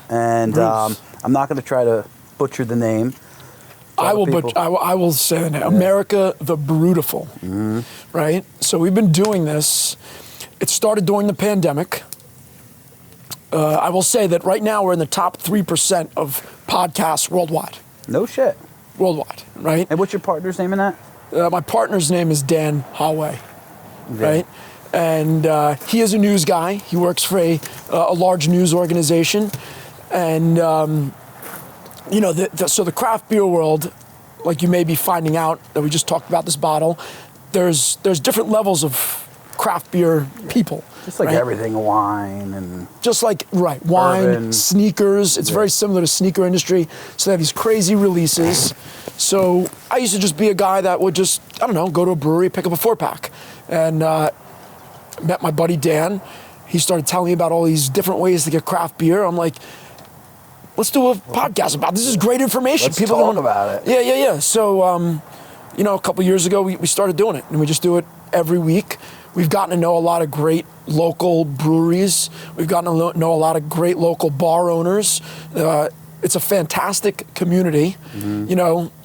and I'm not going to try to butcher the name. I will say the name. America the BREW-tiful. Right? So we've been doing this. It started during the pandemic. I will say that right now we're in the top 3% of podcasts worldwide. No shit. Worldwide, right? And what's your partner's name in that? My partner's name is Dan Hallway, right? And he is a news guy. He works for a large news organization. And, so the craft beer world, like you may be finding out that we just talked about this bottle, there's different levels of craft beer people. Just like everything, wine and... Just like, wine, bourbon. Sneakers. It's very similar to sneaker industry. So they have these crazy releases. So I used to just be a guy that would just, go to a brewery, pick up a 4-pack. And met my buddy Dan. He started telling me about all these different ways to get craft beer. I'm like, let's do a podcast about this. This is great information. Let's talk about it. Yeah. So, a couple years ago, we started doing it. And we just do it every week. We've gotten to know a lot of great local breweries. We've gotten to know a lot of great local bar owners. It's a fantastic community.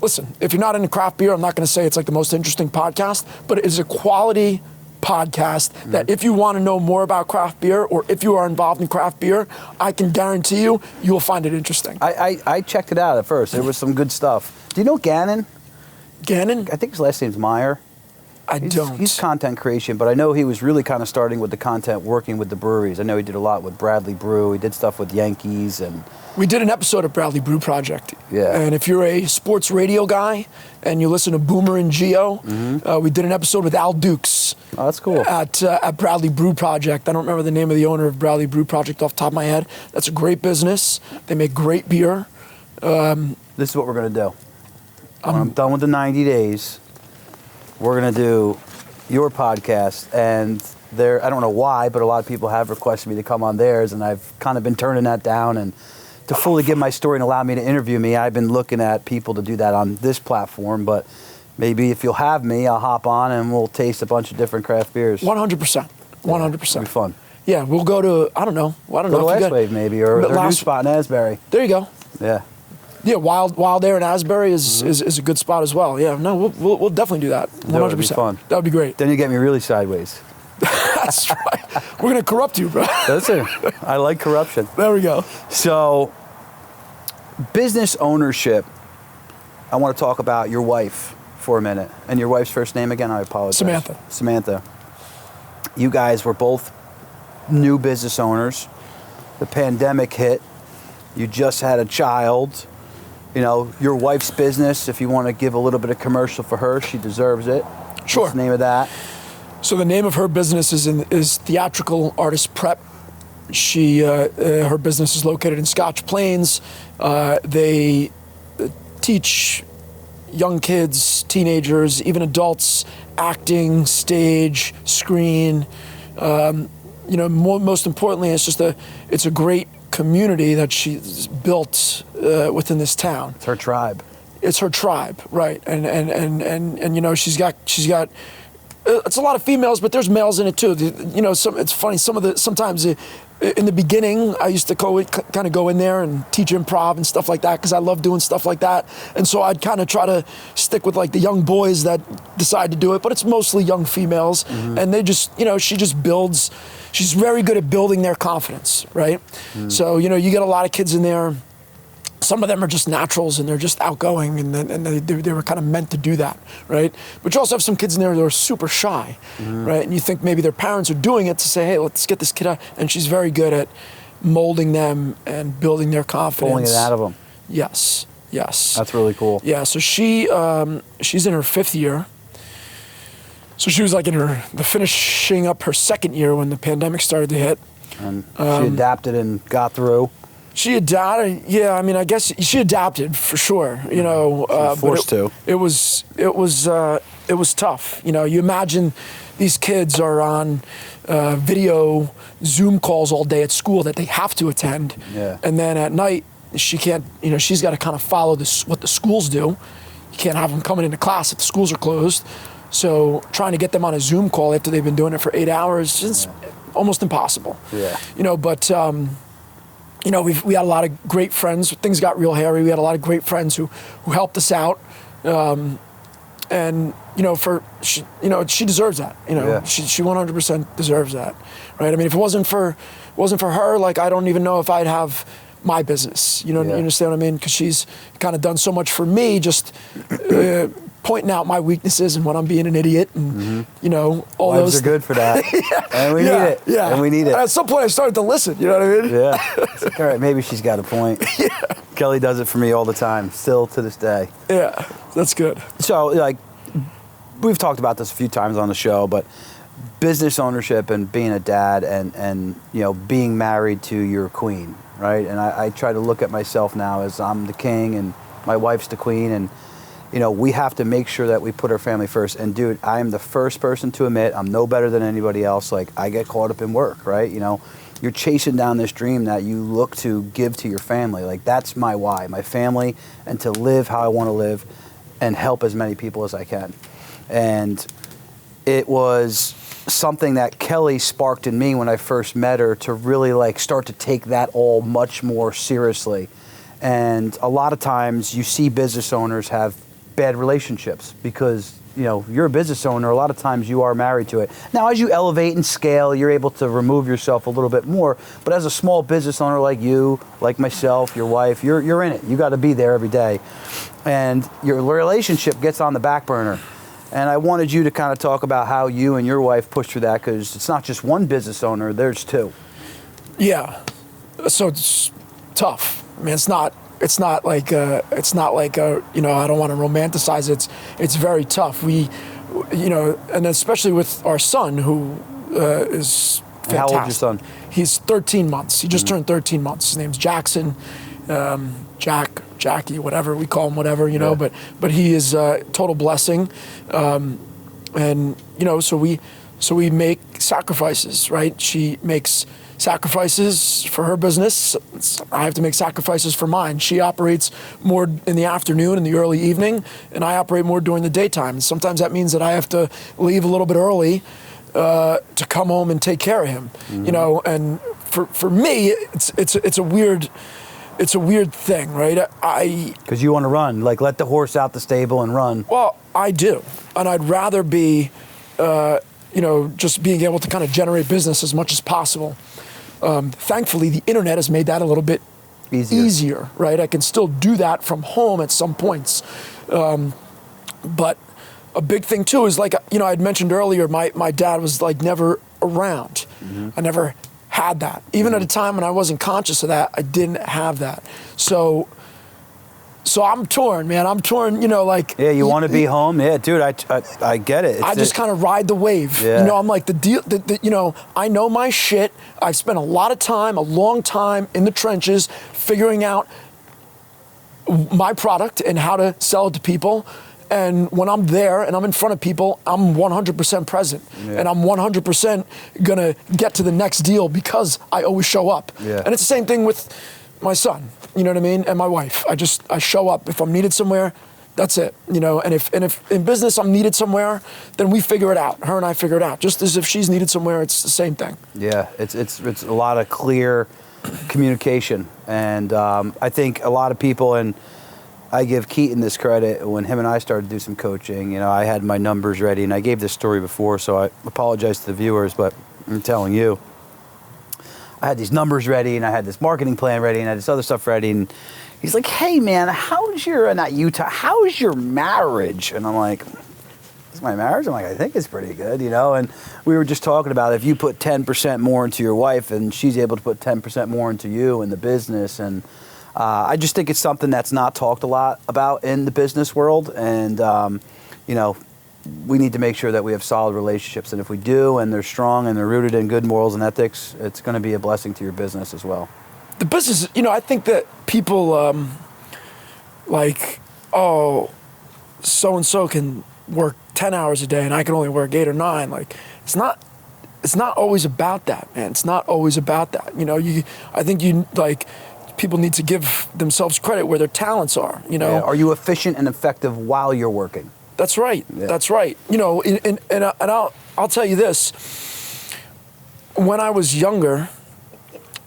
Listen, if you're not into craft beer, I'm not going to say it's like the most interesting podcast, but it is a quality podcast that if you want to know more about craft beer or if you are involved in craft beer, I can guarantee you will find it interesting. I checked it out at first. There was some good stuff. Do you know Gannon? Gannon? I think his last name's Meyer. He's content creation, but I know he was really kind of starting with the content, working with the breweries. I know he did a lot with Bradley Brew. He did stuff with Yankees and... We did an episode of Bradley Brew Project. Yeah. And if you're a sports radio guy and you listen to Boomer and Geo, we did an episode with Al Dukes. Oh, that's cool. At Bradley Brew Project. I don't remember the name of the owner of Bradley Brew Project off the top of my head. That's a great business. They make great beer. This is what we're going to do. When I'm done with the 90 days, we're going to do your podcast. And I don't know why, but a lot of people have requested me to come on theirs, and I've kind of been turning that down. And to fully give my story and allow me to interview me, I've been looking at people to do that on this platform. But maybe if you'll have me, I'll hop on and we'll taste a bunch of different craft beers. 100%. 100%. It'll be fun. Yeah, we'll go to, I don't know. Go to Last Wave maybe, or their new spot in Asbury. There you go. Yeah. Yeah, Wild Air in Asbury is a good spot as well. Yeah, no, we'll definitely do that. 100%. That would be fun. That would be great. Then you get me really sideways. That's right. We're going to corrupt you, bro. That's it. I like corruption. There we go. So, business ownership. I want to talk about your wife for a minute. And your wife's first name again? I apologize. Samantha. You guys were both new business owners. The pandemic hit. You just had a child. Your wife's business, if you want to give a little bit of commercial for her, she deserves it. Sure. What's the name of that? So the name of her business is Theatrical Artist Prep. Her business is located in Scotch Plains. They teach young kids, teenagers, even adults, acting, stage, screen, Most importantly, it's a great community that she's built within this town. It's her tribe. It's her tribe, right? And she's got. It's a lot of females, but there's males in it too. It's funny. Sometimes in the beginning, I used to kind of go in there and teach improv and stuff like that because I love doing stuff like that. And so I'd kind of try to stick with like the young boys that decide to do it, but it's mostly young females, and they just, she just builds. She's very good at building their confidence, right? So you get a lot of kids in there. Some of them are just naturals and they're just outgoing and they were kind of meant to do that, right? But you also have some kids in there that are super shy, right? And you think maybe their parents are doing it to say, hey, let's get this kid out. And she's very good at molding them and building their confidence. Pulling it out of them. Yes. That's really cool. Yeah, so she's in her 5th year. So she was like the finishing up her 2nd year when the pandemic started to hit. And she adapted and got through. She adapted, yeah. I mean, I guess she adapted for sure. Forced to. It was tough. You imagine these kids are on video Zoom calls all day at school that they have to attend, and then at night she can't. She's got to kind of follow what the schools do. You can't have them coming into class if the schools are closed. So trying to get them on a Zoom call after they've been doing it for 8 hours is almost impossible. Yeah. But. We had a lot of great friends. Things got real hairy. We had a lot of great friends who helped us out, and she deserves that. She 100% deserves that, right? I mean, if it wasn't for her, like I don't even know if I'd have my business. You understand what I mean? Because she's kind of done so much for me, just pointing out my weaknesses and when I'm being an idiot, and all Wives those. are good for that, and we need it. Yeah, and we need it. And at some point, I started to listen. You know what I mean? Yeah. It's like, all right, maybe she's got a point. Yeah. Kelly does it for me all the time, still to this day. Yeah, that's good. So, like, we've talked about this a few times on the show, but business ownership and being a dad and being married to your queen, right? And I try to look at myself now as I'm the king and my wife's the queen, and we have to make sure that we put our family first. And dude, I am the first person to admit I'm no better than anybody else. Like, I get caught up in work, right? You're chasing down this dream that you look to give to your family. Like, that's my why, my family, and to live how I want to live and help as many people as I can. And it was something that Kelly sparked in me when I first met her to really like start to take that all much more seriously. And a lot of times you see business owners have bad relationships because, you're a business owner. A lot of times you are married to it. Now, as you elevate and scale, you're able to remove yourself a little bit more. But as a small business owner like you, like myself, your wife, you're in it. You got to be there every day. And your relationship gets on the back burner. And I wanted you to kind of talk about how you and your wife pushed through that, because it's not just one business owner, there's two. Yeah. So it's tough. I mean, it's not like I don't want to romanticize it. It's very tough. We, and especially with our son, who is fantastic. How old is your son? He's 13 months. He just turned 13 months. His name's Jackson, Jackie, whatever we call him, whatever, but he is a total blessing. So we make sacrifices, right? She makes sacrifices for her business. I have to make sacrifices for mine. She operates more in the afternoon and the early evening, and I operate more during the daytime. And sometimes that means that I have to leave a little bit early to come home and take care of him. And for me, it's a weird thing, right? Because you want to run, like let the horse out the stable and run. Well, I do, and I'd rather be, just being able to kind of generate business as much as possible. Thankfully, the internet has made that a little bit easier, right? I can still do that from home at some points. But a big thing too is like, I'd mentioned earlier, my dad was like never around. I never had that. Even at a time when I wasn't conscious of that, I didn't have that. So I'm torn, man. I'm torn, like... Yeah, you want to be home? Yeah, dude, I get it. I just kind of ride the wave. Yeah. I'm like, I know my shit. I've spent a long time in the trenches figuring out my product and how to sell it to people. And when I'm there and I'm in front of people, I'm 100% present. Yeah. And I'm 100% gonna get to the next deal because I always show up. Yeah. And it's the same thing with my son, you know what I mean? And my wife. I show up. If I'm needed somewhere, that's it, you know. And if in business I'm needed somewhere, then we figure it out. Her and I figure it out. Just as if she's needed somewhere, it's the same thing. Yeah, it's a lot of clear communication, and I think a lot of people, and I give Keaton this credit, when him and I started to do some coaching, you know, I had my numbers ready, and I gave this story before, so I apologize to the viewers, but I'm telling you, I had these numbers ready, and I had this marketing plan ready, and I had this other stuff ready, and he's like, hey man, how's your marriage? And I'm like, is my marriage? I'm like, I think it's pretty good, you know? And we were just talking about if you put 10% more into your wife and she's able to put 10% more into you in the business. And I just think it's something that's not talked a lot about in the business world. And, you know, we need to make sure that we have solid relationships. And if we do, and they're strong and they're rooted in good morals and ethics, it's going to be a blessing to your business as well. The business, you know, I think that people like, oh, so-and-so can work 10 hours a day and I can only work 8 or 9. Like, it's not always about that, man. It's not always about that. You know, I think people need to give themselves credit where their talents are, you know. Yeah. Are you efficient and effective while you're working? That's right. Yeah. That's right. You know, and I'll tell you this. When I was younger,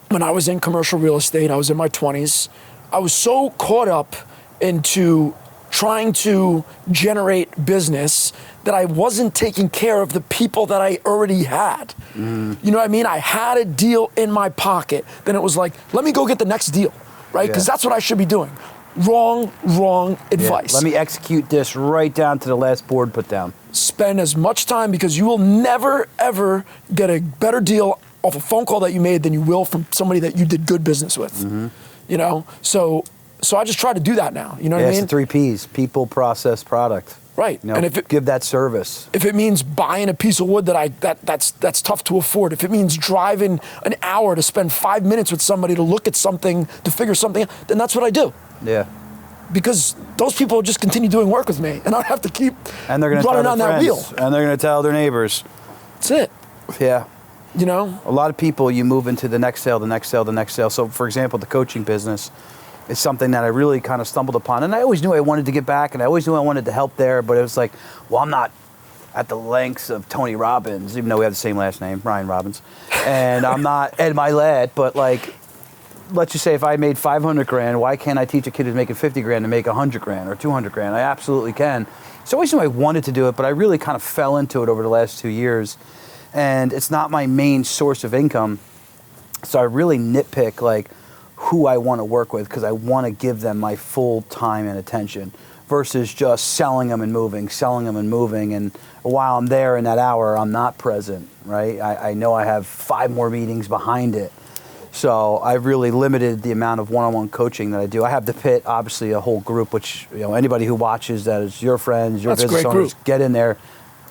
when I was in commercial real estate, I was in my 20s, I was so caught up into trying to generate business that I wasn't taking care of the people that I already had. You know what I mean? I had a deal in my pocket. Then it was like, let me go get the next deal, right? Because that's what I should be doing. Wrong advice. Yeah. Let me execute this right down to the last board put down. Spend as much time, because you will never, ever get a better deal off a phone call that you made than you will from somebody that you did good business with. Mm-hmm. You know? So I just try to do that now. You know what I mean? It's the 3 Ps: people, process, product. Right. You know, and if it, give that service. If it means buying a piece of wood that's tough to afford, if it means driving an hour to spend 5 minutes with somebody to look at something, to figure something out, then that's what I do. Yeah. Because those people just continue doing work with me, and I don't have to keep and they're gonna running tell on their that friends, wheel. And they're going to tell their neighbors. That's it. Yeah. You know? A lot of people, you move into the next sale, the next sale, the next sale. So, for example, the coaching business is something that I really kind of stumbled upon. And I always knew I wanted to get back, and I always knew I wanted to help there. But it was like, well, I'm not at the lengths of Tony Robbins, even though we have the same last name, Ryan Robbins. And I'm not Ed Milet, but like, let's just say if I made 500 grand, why can't I teach a kid who's making 50 grand to make 100 grand or 200 grand? I absolutely can. So I always knew I wanted to do it, but I really kind of fell into it over the last 2 years. And it's not my main source of income. So I really nitpick like who I want to work with, because I want to give them my full time and attention versus just selling them and moving. And while I'm there in that hour, I'm not present, right? I know I have 5 more meetings behind it. So I've really limited the amount of one-on-one coaching that I do. I have the pit, obviously a whole group, which, you know, anybody who watches that is your friends, your business owners, get in there.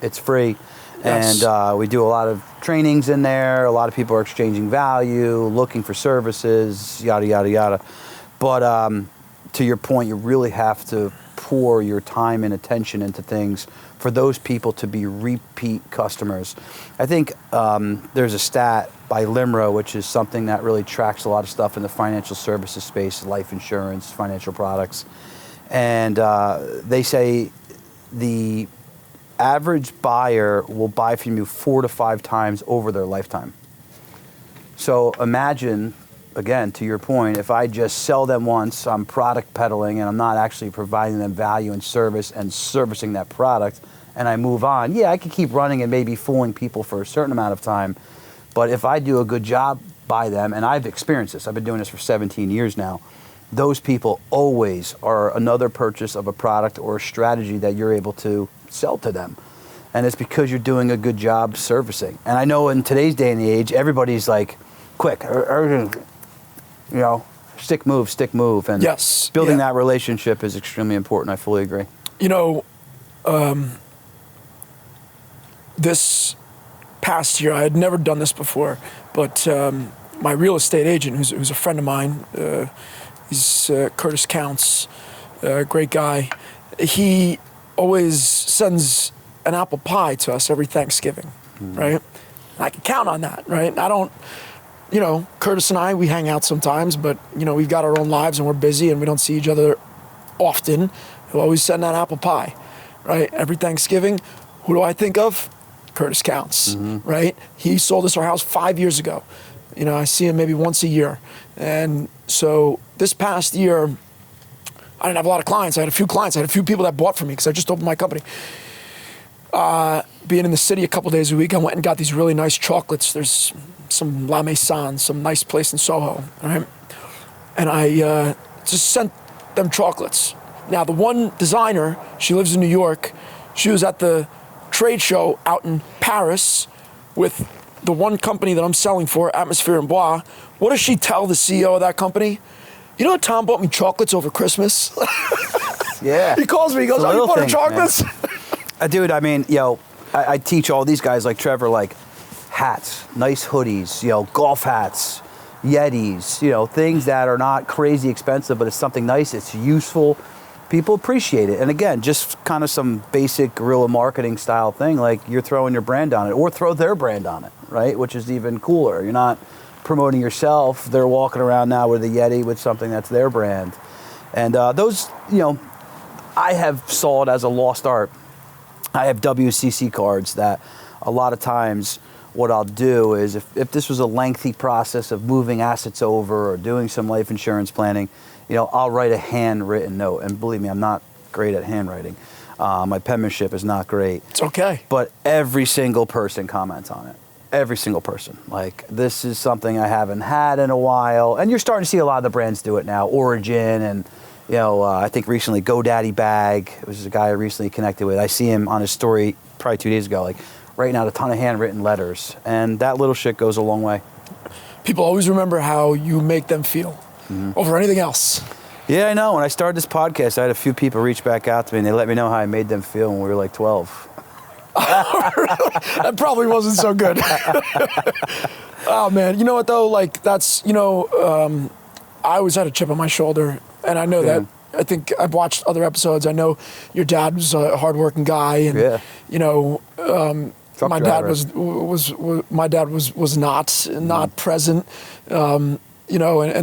It's free. Yes. And we do a lot of trainings in there. A lot of people are exchanging value, looking for services, yada, yada, yada. But to your point, you really have to pour your time and attention into things for those people to be repeat customers. I think there's a stat by LIMRA, which is something that really tracks a lot of stuff in the financial services space, life insurance, financial products. And they say the average buyer will buy from you 4 to 5 times over their lifetime. So imagine, again, to your point, if I just sell them once, I'm product peddling and I'm not actually providing them value and service and servicing that product, and I move on. Yeah, I could keep running and maybe fooling people for a certain amount of time, but if I do a good job by them, and I've experienced this, I've been doing this for 17 years now, those people always are another purchase of a product or a strategy that you're able to sell to them. And it's because you're doing a good job servicing. And I know in today's day and age, everybody's like, quick, you know, stick move. And yes, building that relationship is extremely important. I fully agree. You know, this past year, I had never done this before, but my real estate agent, who's a friend of mine, he's Curtis Counts, great guy. He always sends an apple pie to us every Thanksgiving, right? And I can count on that, right? I don't, Curtis and I, we hang out sometimes, but, we've got our own lives and we're busy and we don't see each other often. He'll always send that apple pie, right? Every Thanksgiving, who do I think of? Curtis Counts, right? He sold us our house 5 years ago. I see him maybe once a year. And so this past year, I didn't have a lot of clients. I had a few clients. I had a few people that bought from me because I just opened my company. Being in the city a couple days a week, I went and got these really nice chocolates. There's some La Maison, some nice place in Soho, right? And I just sent them chocolates. Now, the one designer, she lives in New York. She was at the trade show out in Paris with the one company that I'm selling for, Atmosphere and Bois. What does she tell the CEO of that company? Tom bought me chocolates over Christmas. Yeah. He calls me, he goes, you bought her chocolates? Dude, I teach all these guys like Trevor, like hats, nice hoodies, golf hats, Yetis, things that are not crazy expensive, but it's something nice, it's useful. People appreciate it. And again, just kind of some basic guerrilla marketing style thing, like you're throwing your brand on it, or throw their brand on it, right? Which is even cooler. You're not promoting yourself. They're walking around now with a Yeti with something that's their brand. And those, I have saw it as a lost art. I have WCC cards that a lot of times what I'll do is if this was a lengthy process of moving assets over or doing some life insurance planning, I'll write a handwritten note. And believe me, I'm not great at handwriting. My penmanship is not great. It's okay. But every single person comments on it. Every single person. Like, this is something I haven't had in a while. And you're starting to see a lot of the brands do it now. Origin and, I think recently GoDaddy Bag, which is a guy I recently connected with. I see him on his story probably 2 days ago, like writing out a ton of handwritten letters. And that little shit goes a long way. People always remember how you make them feel over anything else. Yeah, I know. When I started this podcast, I had a few people reach back out to me and they let me know how I made them feel when we were like 12. That probably wasn't so good. Oh, man. You know what, though? Like, that's, I always had a chip on my shoulder. And I know that. I think I've watched other episodes. I know your dad was a hardworking guy. And, my dad was not present. And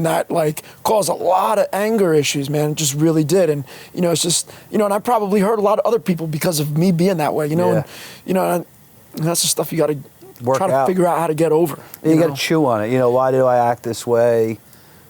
that like caused a lot of anger issues, man. It just really did. And, it's just, and I probably hurt a lot of other people because of me being that way, and that's the stuff you got to try to figure out how to get over. You got to chew on it. Why do I act this way?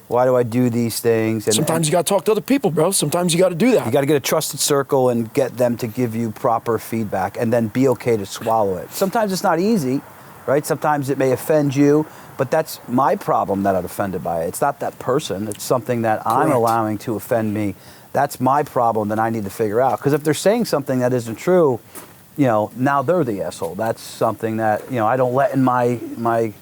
Why do I do these things? And sometimes you got to talk to other people, bro. Sometimes you got to do that. You got to get a trusted circle and get them to give you proper feedback and then be okay to swallow it. Sometimes it's not easy, right? Sometimes it may offend you. But that's my problem that I'm offended by it. It's not that person. It's something that I'm allowing to offend me. That's my problem that I need to figure out. Because if they're saying something that isn't true, now they're the asshole. That's something that, I don't let in my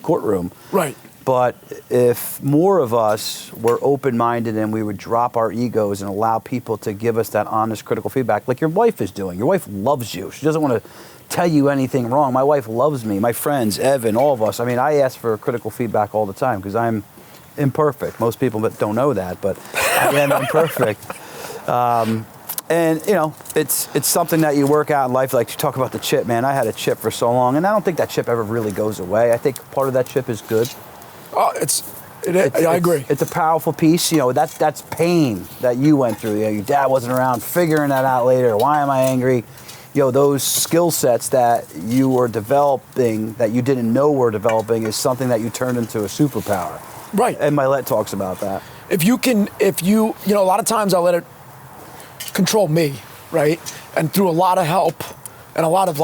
courtroom. Right. But if more of us were open-minded and we would drop our egos and allow people to give us that honest, critical feedback, like your wife is doing. Your wife loves you. She doesn't want to tell you anything wrong. My wife loves me. My friends, Evan, all of us. I ask for critical feedback all the time because I'm imperfect. Most people don't know that, but I am imperfect. And it's something that you work out in life. Like you talk about the chip, man. I had a chip for so long, and I don't think that chip ever really goes away. I think part of that chip is good. Oh, I agree. It's a powerful piece. That's pain that you went through. Your dad wasn't around, figuring that out later. Why am I angry? Those skill sets that you were developing that you didn't know were developing is something that you turned into a superpower. Right. And Mylette talks about that. If you, a lot of times I let it control me, right? And through a lot of help and a lot of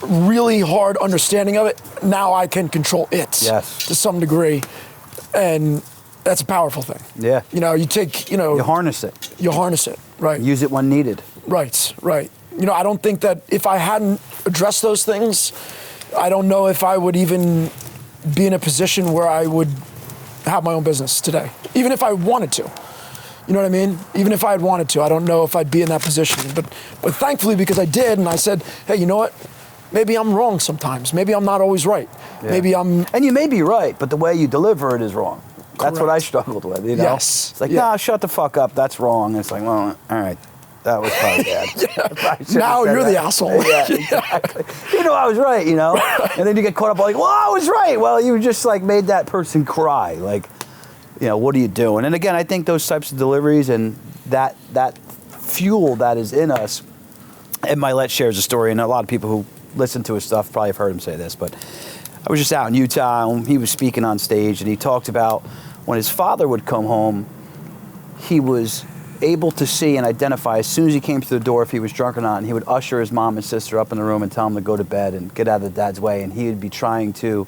really hard understanding of it, now I can control it to some degree. And that's a powerful thing. Yeah. You take, you harness it. You harness it, right. Use it when needed. Right. I don't think that if I hadn't addressed those things, I don't know if I would even be in a position where I would have my own business today, even if I wanted to. You know what I mean? Even if I had wanted to, I don't know if I'd be in that position. But thankfully, because I did, and I said, hey, you know what? Maybe I'm wrong sometimes. Maybe I'm not always right. Yeah. Maybe I'm... And you may be right, but the way you deliver it is wrong. That's what I struggled with, Yes. It's like, nah, shut the fuck up. That's wrong. It's like, well, all right. That was probably bad. I shouldn't Now have said you're the that. asshole. Yeah, exactly. You know I was right, you know? And then you get caught up like, well, I was right. Well, you just like made that person cry. Like, you know, what are you doing? And again, I think those types of deliveries and that fuel that is in us, and Milet shares a story, and a lot of people who listen to his stuff probably have heard him say this, but I was just out in Utah, and he was speaking on stage, and he talked about when his father would come home, he was able to see and identify as soon as he came through the door if he was drunk or not, and he would usher his mom and sister up in the room and tell them to go to bed and get out of the dad's way, and he would be trying to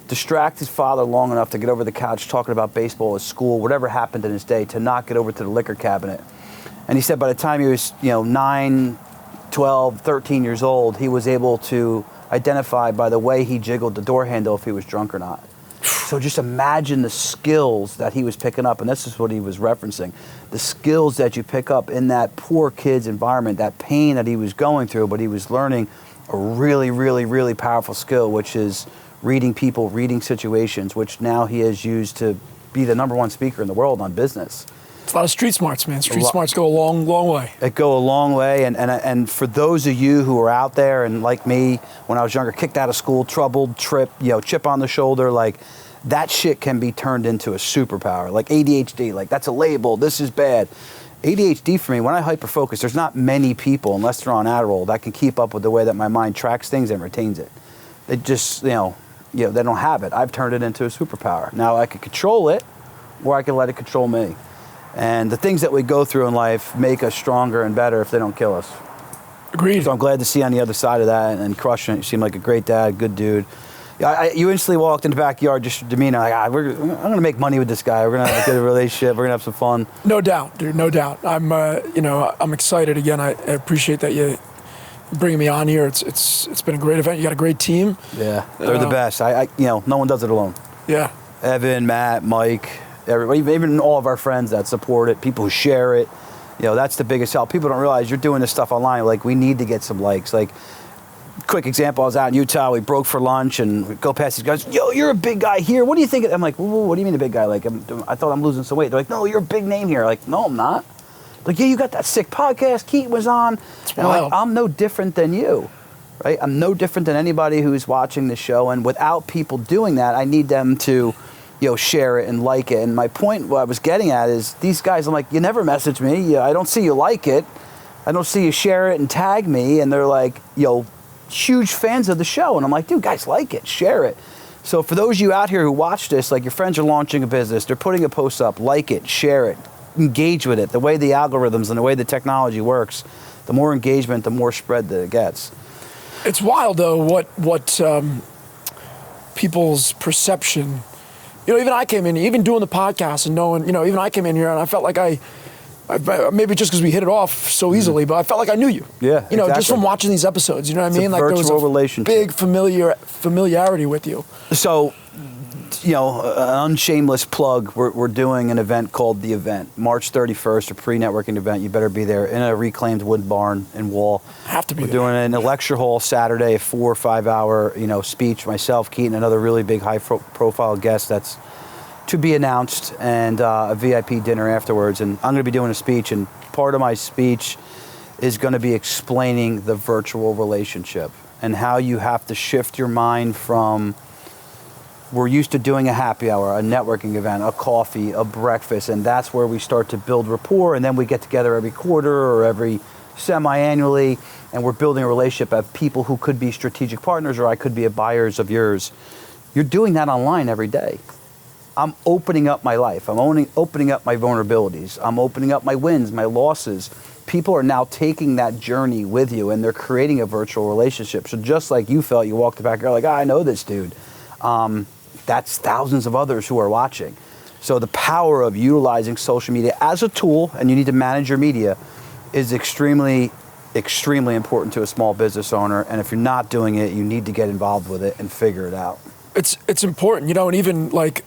distract his father long enough to get over the couch talking about baseball at school, whatever happened in his day, to not get over to the liquor cabinet. And he said by the time he was, 9, 12, 13 years old, he was able to identify by the way he jiggled the door handle if he was drunk or not. So just imagine the skills that he was picking up, and this is what he was referencing. The skills that you pick up in that poor kid's environment, that pain that he was going through, but he was learning a really, really, really powerful skill, which is reading people, reading situations, which now he has used to be the #1 speaker in the world on business. It's a lot of street smarts, man. Street smarts go a long, long way. It go a long way, and for those of you who are out there and like me, when I was younger, kicked out of school, troubled, chip on the shoulder, like that shit can be turned into a superpower. Like ADHD, like that's a label, this is bad. ADHD for me, when I hyper-focus, there's not many people, unless they're on Adderall, that can keep up with the way that my mind tracks things and retains it. They just, they don't have it. I've turned it into a superpower. Now I can control it, or I can let it control me. And the things that we go through in life make us stronger and better if they don't kill us. Agreed. So I'm glad to see you on the other side of that and crushing it. You seem like a great dad, good dude. You instantly walked in the backyard, just your demeanor, like, I'm going to make money with this guy. We're going to have a good relationship. We're going to have some fun. No doubt, dude. No doubt. I'm excited. Again, I appreciate that you bringing me on here. It's been a great event. You got a great team. Yeah, they're the best. No one does it alone. Yeah. Evan, Matt, Mike, everybody, even all of our friends that support it, people who share it. That's the biggest help. People don't realize you're doing this stuff online. Like, we need to get some likes. Like, quick example, I was out in Utah. We broke for lunch, and we go past these guys. Yo, you're a big guy here. What do you think? I'm like, what do you mean a big guy? Like, I thought I'm losing some weight. They're like, no, you're a big name here. Like, no, I'm not. Like, yeah, you got that sick podcast. Keaton was on. And I'm like, I'm no different than you, right? I'm no different than anybody who's watching the show. And without people doing that, I need them to, share it and like it. And my point, what I was getting at is these guys, I'm like, you never message me. I don't see you like it. I don't see you share it and tag me. And they're like, huge fans of the show. And I'm like, dude, guys, like it, share it. So for those of you out here who watch this, like your friends are launching a business, they're putting a post up, like it, share it, engage with it. The way the algorithms and the way the technology works, the more engagement, the more spread that it gets. It's wild though what people's perception. Even I came in, even doing the podcast and knowing, even I came in here and I felt like I maybe just because we hit it off so easily, but I felt like I knew you. Yeah, exactly. Just from watching these episodes, you know what I mean? Like there was a relationship. Big familiarity with you. So, an unshameless plug, we're doing an event called The Event, March 31st, a pre-networking event. You better be there in a reclaimed wood barn and wall. Have to be We're there. doing it in a lecture hall Saturday, a 4 or 5 hour, speech. Myself, Keaton, another really big high-profile guest that's to be announced, and a VIP dinner afterwards. And I'm going to be doing a speech, and part of my speech is going to be explaining the virtual relationship and how you have to shift your mind from, we're used to doing a happy hour, a networking event, a coffee, a breakfast, and that's where we start to build rapport, and then we get together every quarter or every semi-annually, and we're building a relationship of people who could be strategic partners, or I could be a buyers of yours. You're doing that online every day. I'm opening up my life. I'm opening up my vulnerabilities. I'm opening up my wins, my losses. People are now taking that journey with you, and they're creating a virtual relationship. So just like you felt, you walked back, you're like, I know this dude. That's thousands of others who are watching. So the power of utilizing social media as a tool, and you need to manage your media, is extremely, extremely important to a small business owner. And if you're not doing it, you need to get involved with it and figure it out. It's important, and even like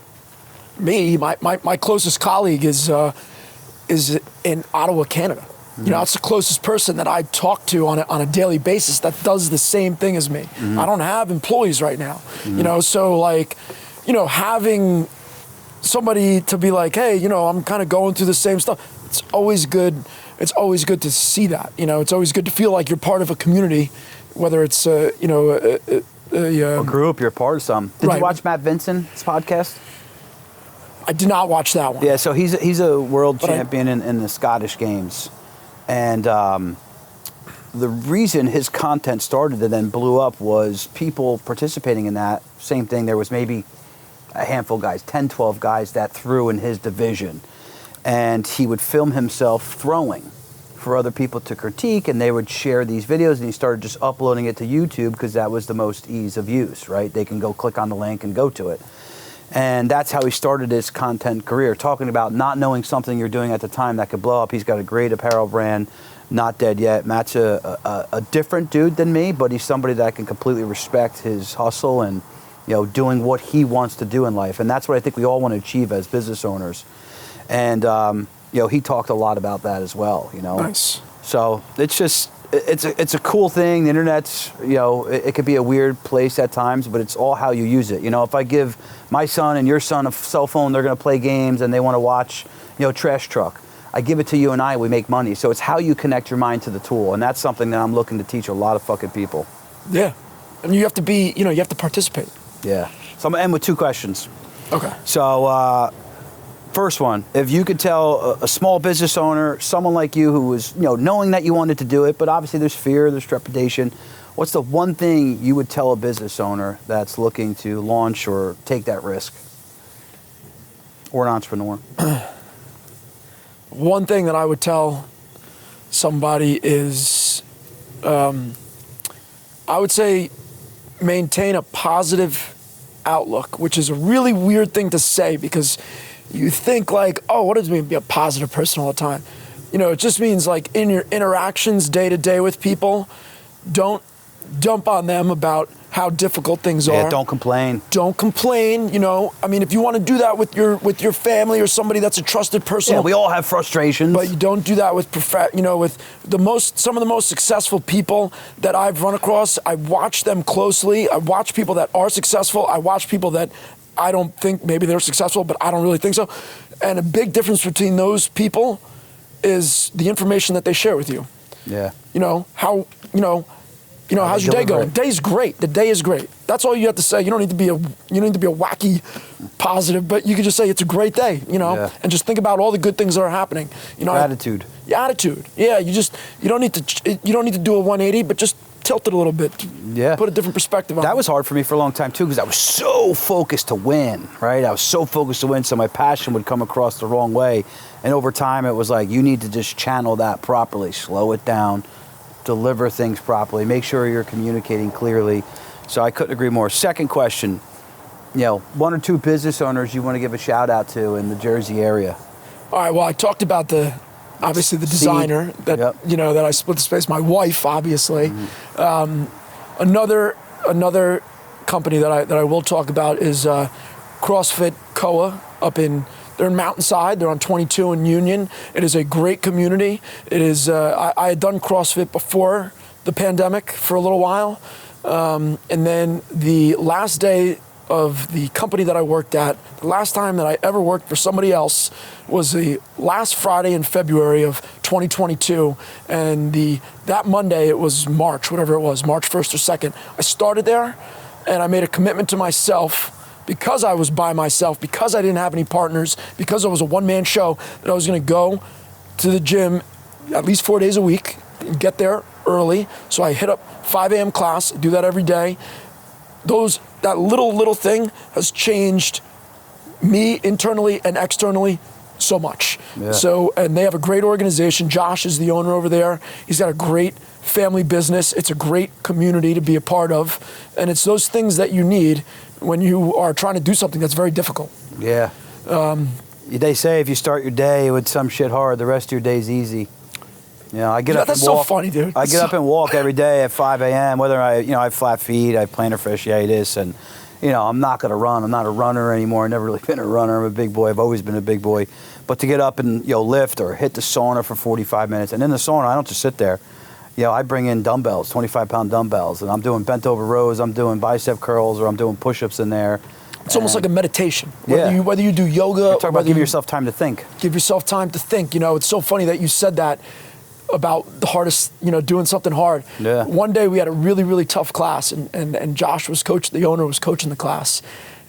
me, my closest colleague is in Ottawa, Canada. Mm-hmm. It's the closest person that I talk to on a daily basis that does the same thing as me. Mm-hmm. I don't have employees right now, mm-hmm. So having somebody to be like, hey, I'm kind of going through the same stuff. It's always good it's always good to see that. You know, it's always good to feel like you're part of a community, whether it's you know A group, you're part of some. Did Right. you watch Matt Vincent's podcast? I did not watch that one. Yeah, so he's a world But I- champion in the Scottish games, and the reason his content started and then blew up was people participating in that. Same thing. There was maybe a handful of guys, 10, 12 guys that threw in his division, and he would film himself throwing for other people to critique, and they would share these videos, and he started just uploading it to YouTube because that was the most ease of use, right? They can go click on the link and go to it. And that's how he started his content career, talking about not knowing something you're doing at the time that could blow up. He's got a great apparel brand, Not Dead Yet. Matt's a different dude than me, but he's somebody that I can completely respect his hustle and, you know, doing what he wants to do in life. And that's what I think we all want to achieve as business owners. And, you know, he talked a lot about that as well, you know. Nice. So it's just, it's a cool thing. The internet's, you know, it could be a weird place at times, but it's all how you use it. You know, if I give my son and your son a cell phone, they're going to play games and they want to watch, you know, Trash Truck. I give it to you and we make money. So it's how you connect your mind to the tool. And that's something that I'm looking to teach a lot of fucking people. Yeah. And you have to be, you know, you have to participate. Yeah. So I'm going to end with 2 questions. Okay. So, first one, if you could tell a small business owner, someone like you who was, you know, knowing that you wanted to do it, but obviously there's fear, there's trepidation, what's the one thing you would tell a business owner that's looking to launch or take that risk? Or an entrepreneur? One thing that I would tell somebody is, I would say maintain a positive outlook, which is a really weird thing to say because you think like, oh, what does it mean to be a positive person all the time? You know, it just means like in your interactions day to day with people, don't dump on them about how difficult things are. Yeah, don't complain. Don't complain, you know. I mean, if you want to do that with your family or somebody that's a trusted person. Yeah, we all have frustrations. But you don't do that with with some of the most successful people that I've run across. I watch them closely. I watch people that are successful. I watch people that I don't think maybe they're successful, but I don't really think so. And a big difference between those people is the information that they share with you. Yeah. You know, how's your day going? Day's great. The day is great. That's all you have to say. You don't need to be a wacky positive, but you can just say it's a great day, you know, and just think about all the good things that are happening. You know, Attitude. Attitude. Yeah, you don't need to do a 180, but just tilt it a little bit. Yeah. Put a different perspective on it. That was hard for me for a long time too because I was so focused to win, right? I was so focused to win, so my passion would come across the wrong way. And over time, it was like, you need to just channel that properly, slow it down, deliver things properly, make sure you're communicating clearly. So I couldn't agree more. Second question, you know, 1 or 2 business owners you want to give a shout out to in the Jersey area. All right, well, I talked about obviously the designer that, you know, that I split the space, my wife, obviously. Another company that I will talk about is CrossFit Koa they're in Mountainside. They're on 22 in Union. It is a great community. It is. I had done CrossFit before the pandemic for a little while, and then the last day of the company that I worked at, the last time that I ever worked for somebody else was the last Friday in February of 2022, and that Monday it was March, whatever it was, March 1st or 2nd. I started there, and I made a commitment to myself. Because I was by myself, because I didn't have any partners, because it was a one-man show, that I was going to go to the gym at least 4 days a week and get there early. So I hit up 5 a.m. class, do that every day. That little thing has changed me internally and externally so much. Yeah. So, and they have a great organization. Josh is the owner over there. He's got a great family business. It's a great community to be a part of. And it's those things that you need when you are trying to do something that's very difficult. Yeah. They say if you start your day with some shit hard, the rest of your day's easy. You know, I get up and walk. That's so funny, dude. I get up and walk every day at 5 a.m. Whether I have flat feet, I have plantar fasciitis, and I'm not going to run. I'm not a runner anymore. I've never really been a runner. I'm a big boy. I've always been a big boy. But to get up and lift or hit the sauna for 45 minutes, and in the sauna, I don't just sit there. I bring in dumbbells, 25-pound dumbbells, and I'm doing bent over rows, I'm doing bicep curls, or I'm doing push-ups in there. It's almost like a meditation. Whether you do yoga, talk about giving yourself time to think. Give yourself time to think. It's so funny that you said that. about the hardest, doing something hard. Yeah. One day we had a really, really tough class, and Josh was the owner was coaching the class.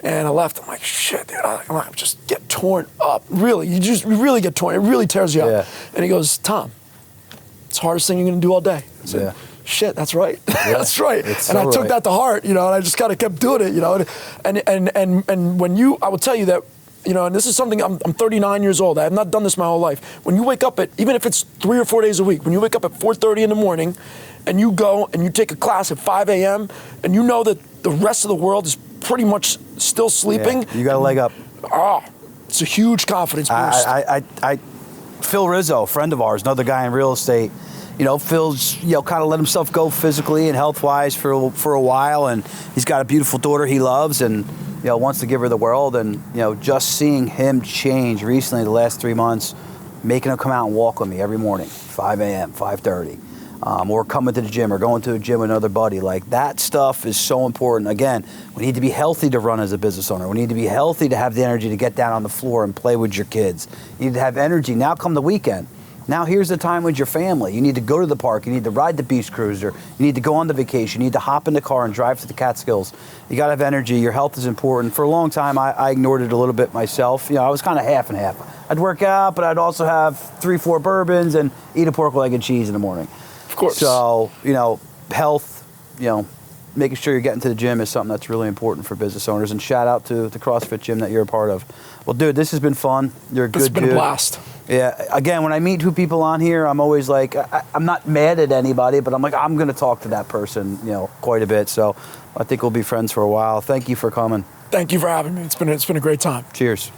And I left. I'm like, shit, dude. I'm like, just get torn up. Really, you really get torn. It really tears you up. Yeah. And he goes, Tom, it's the hardest thing you're gonna do all day. I said, shit, that's right. That's right. It's and so I took right. that to heart, and I just kind of kept doing it, And when I will tell you that, and this is something, I'm 39 years old. I have not done this my whole life. When you wake up even if it's 3 or 4 days a week, when you wake up at 4:30 in the morning, and you go and you take a class at 5 a.m., and you know that the rest of the world is pretty much still sleeping. Yeah, you got a leg up. It's a huge confidence boost. Phil Rizzo, a friend of ours, another guy in real estate. Phil's kind of let himself go physically and health-wise for a while, and he's got a beautiful daughter he loves, and wants to give her the world. And just seeing him change recently, the last 3 months, making him come out and walk with me every morning, 5 a.m., 5:30. Or coming to the gym or going to a gym with another buddy. Like, that stuff is so important. Again, we need to be healthy to run as a business owner. We need to be healthy to have the energy to get down on the floor and play with your kids. You need to have energy. Now come the weekend. Now here's the time with your family. You need to go to the park. You need to ride the beach cruiser. You need to go on the vacation. You need to hop in the car and drive to the Catskills. You got to have energy. Your health is important. For a long time, I ignored it a little bit myself. I was kind of half and half. I'd work out, but I'd also have 3-4 bourbons and eat a pork leg and cheese in the morning. Of course. So, health, making sure you're getting to the gym is something that's really important for business owners. And shout out to the CrossFit gym that you're a part of. Well, dude, this has been fun. You're a good dude. It's been a blast. Yeah. Again, when I meet two people on here, I'm always like, I'm not mad at anybody, but I'm like, I'm going to talk to that person, quite a bit. So I think we'll be friends for a while. Thank you for coming. Thank you for having me. It's been a great time. Cheers.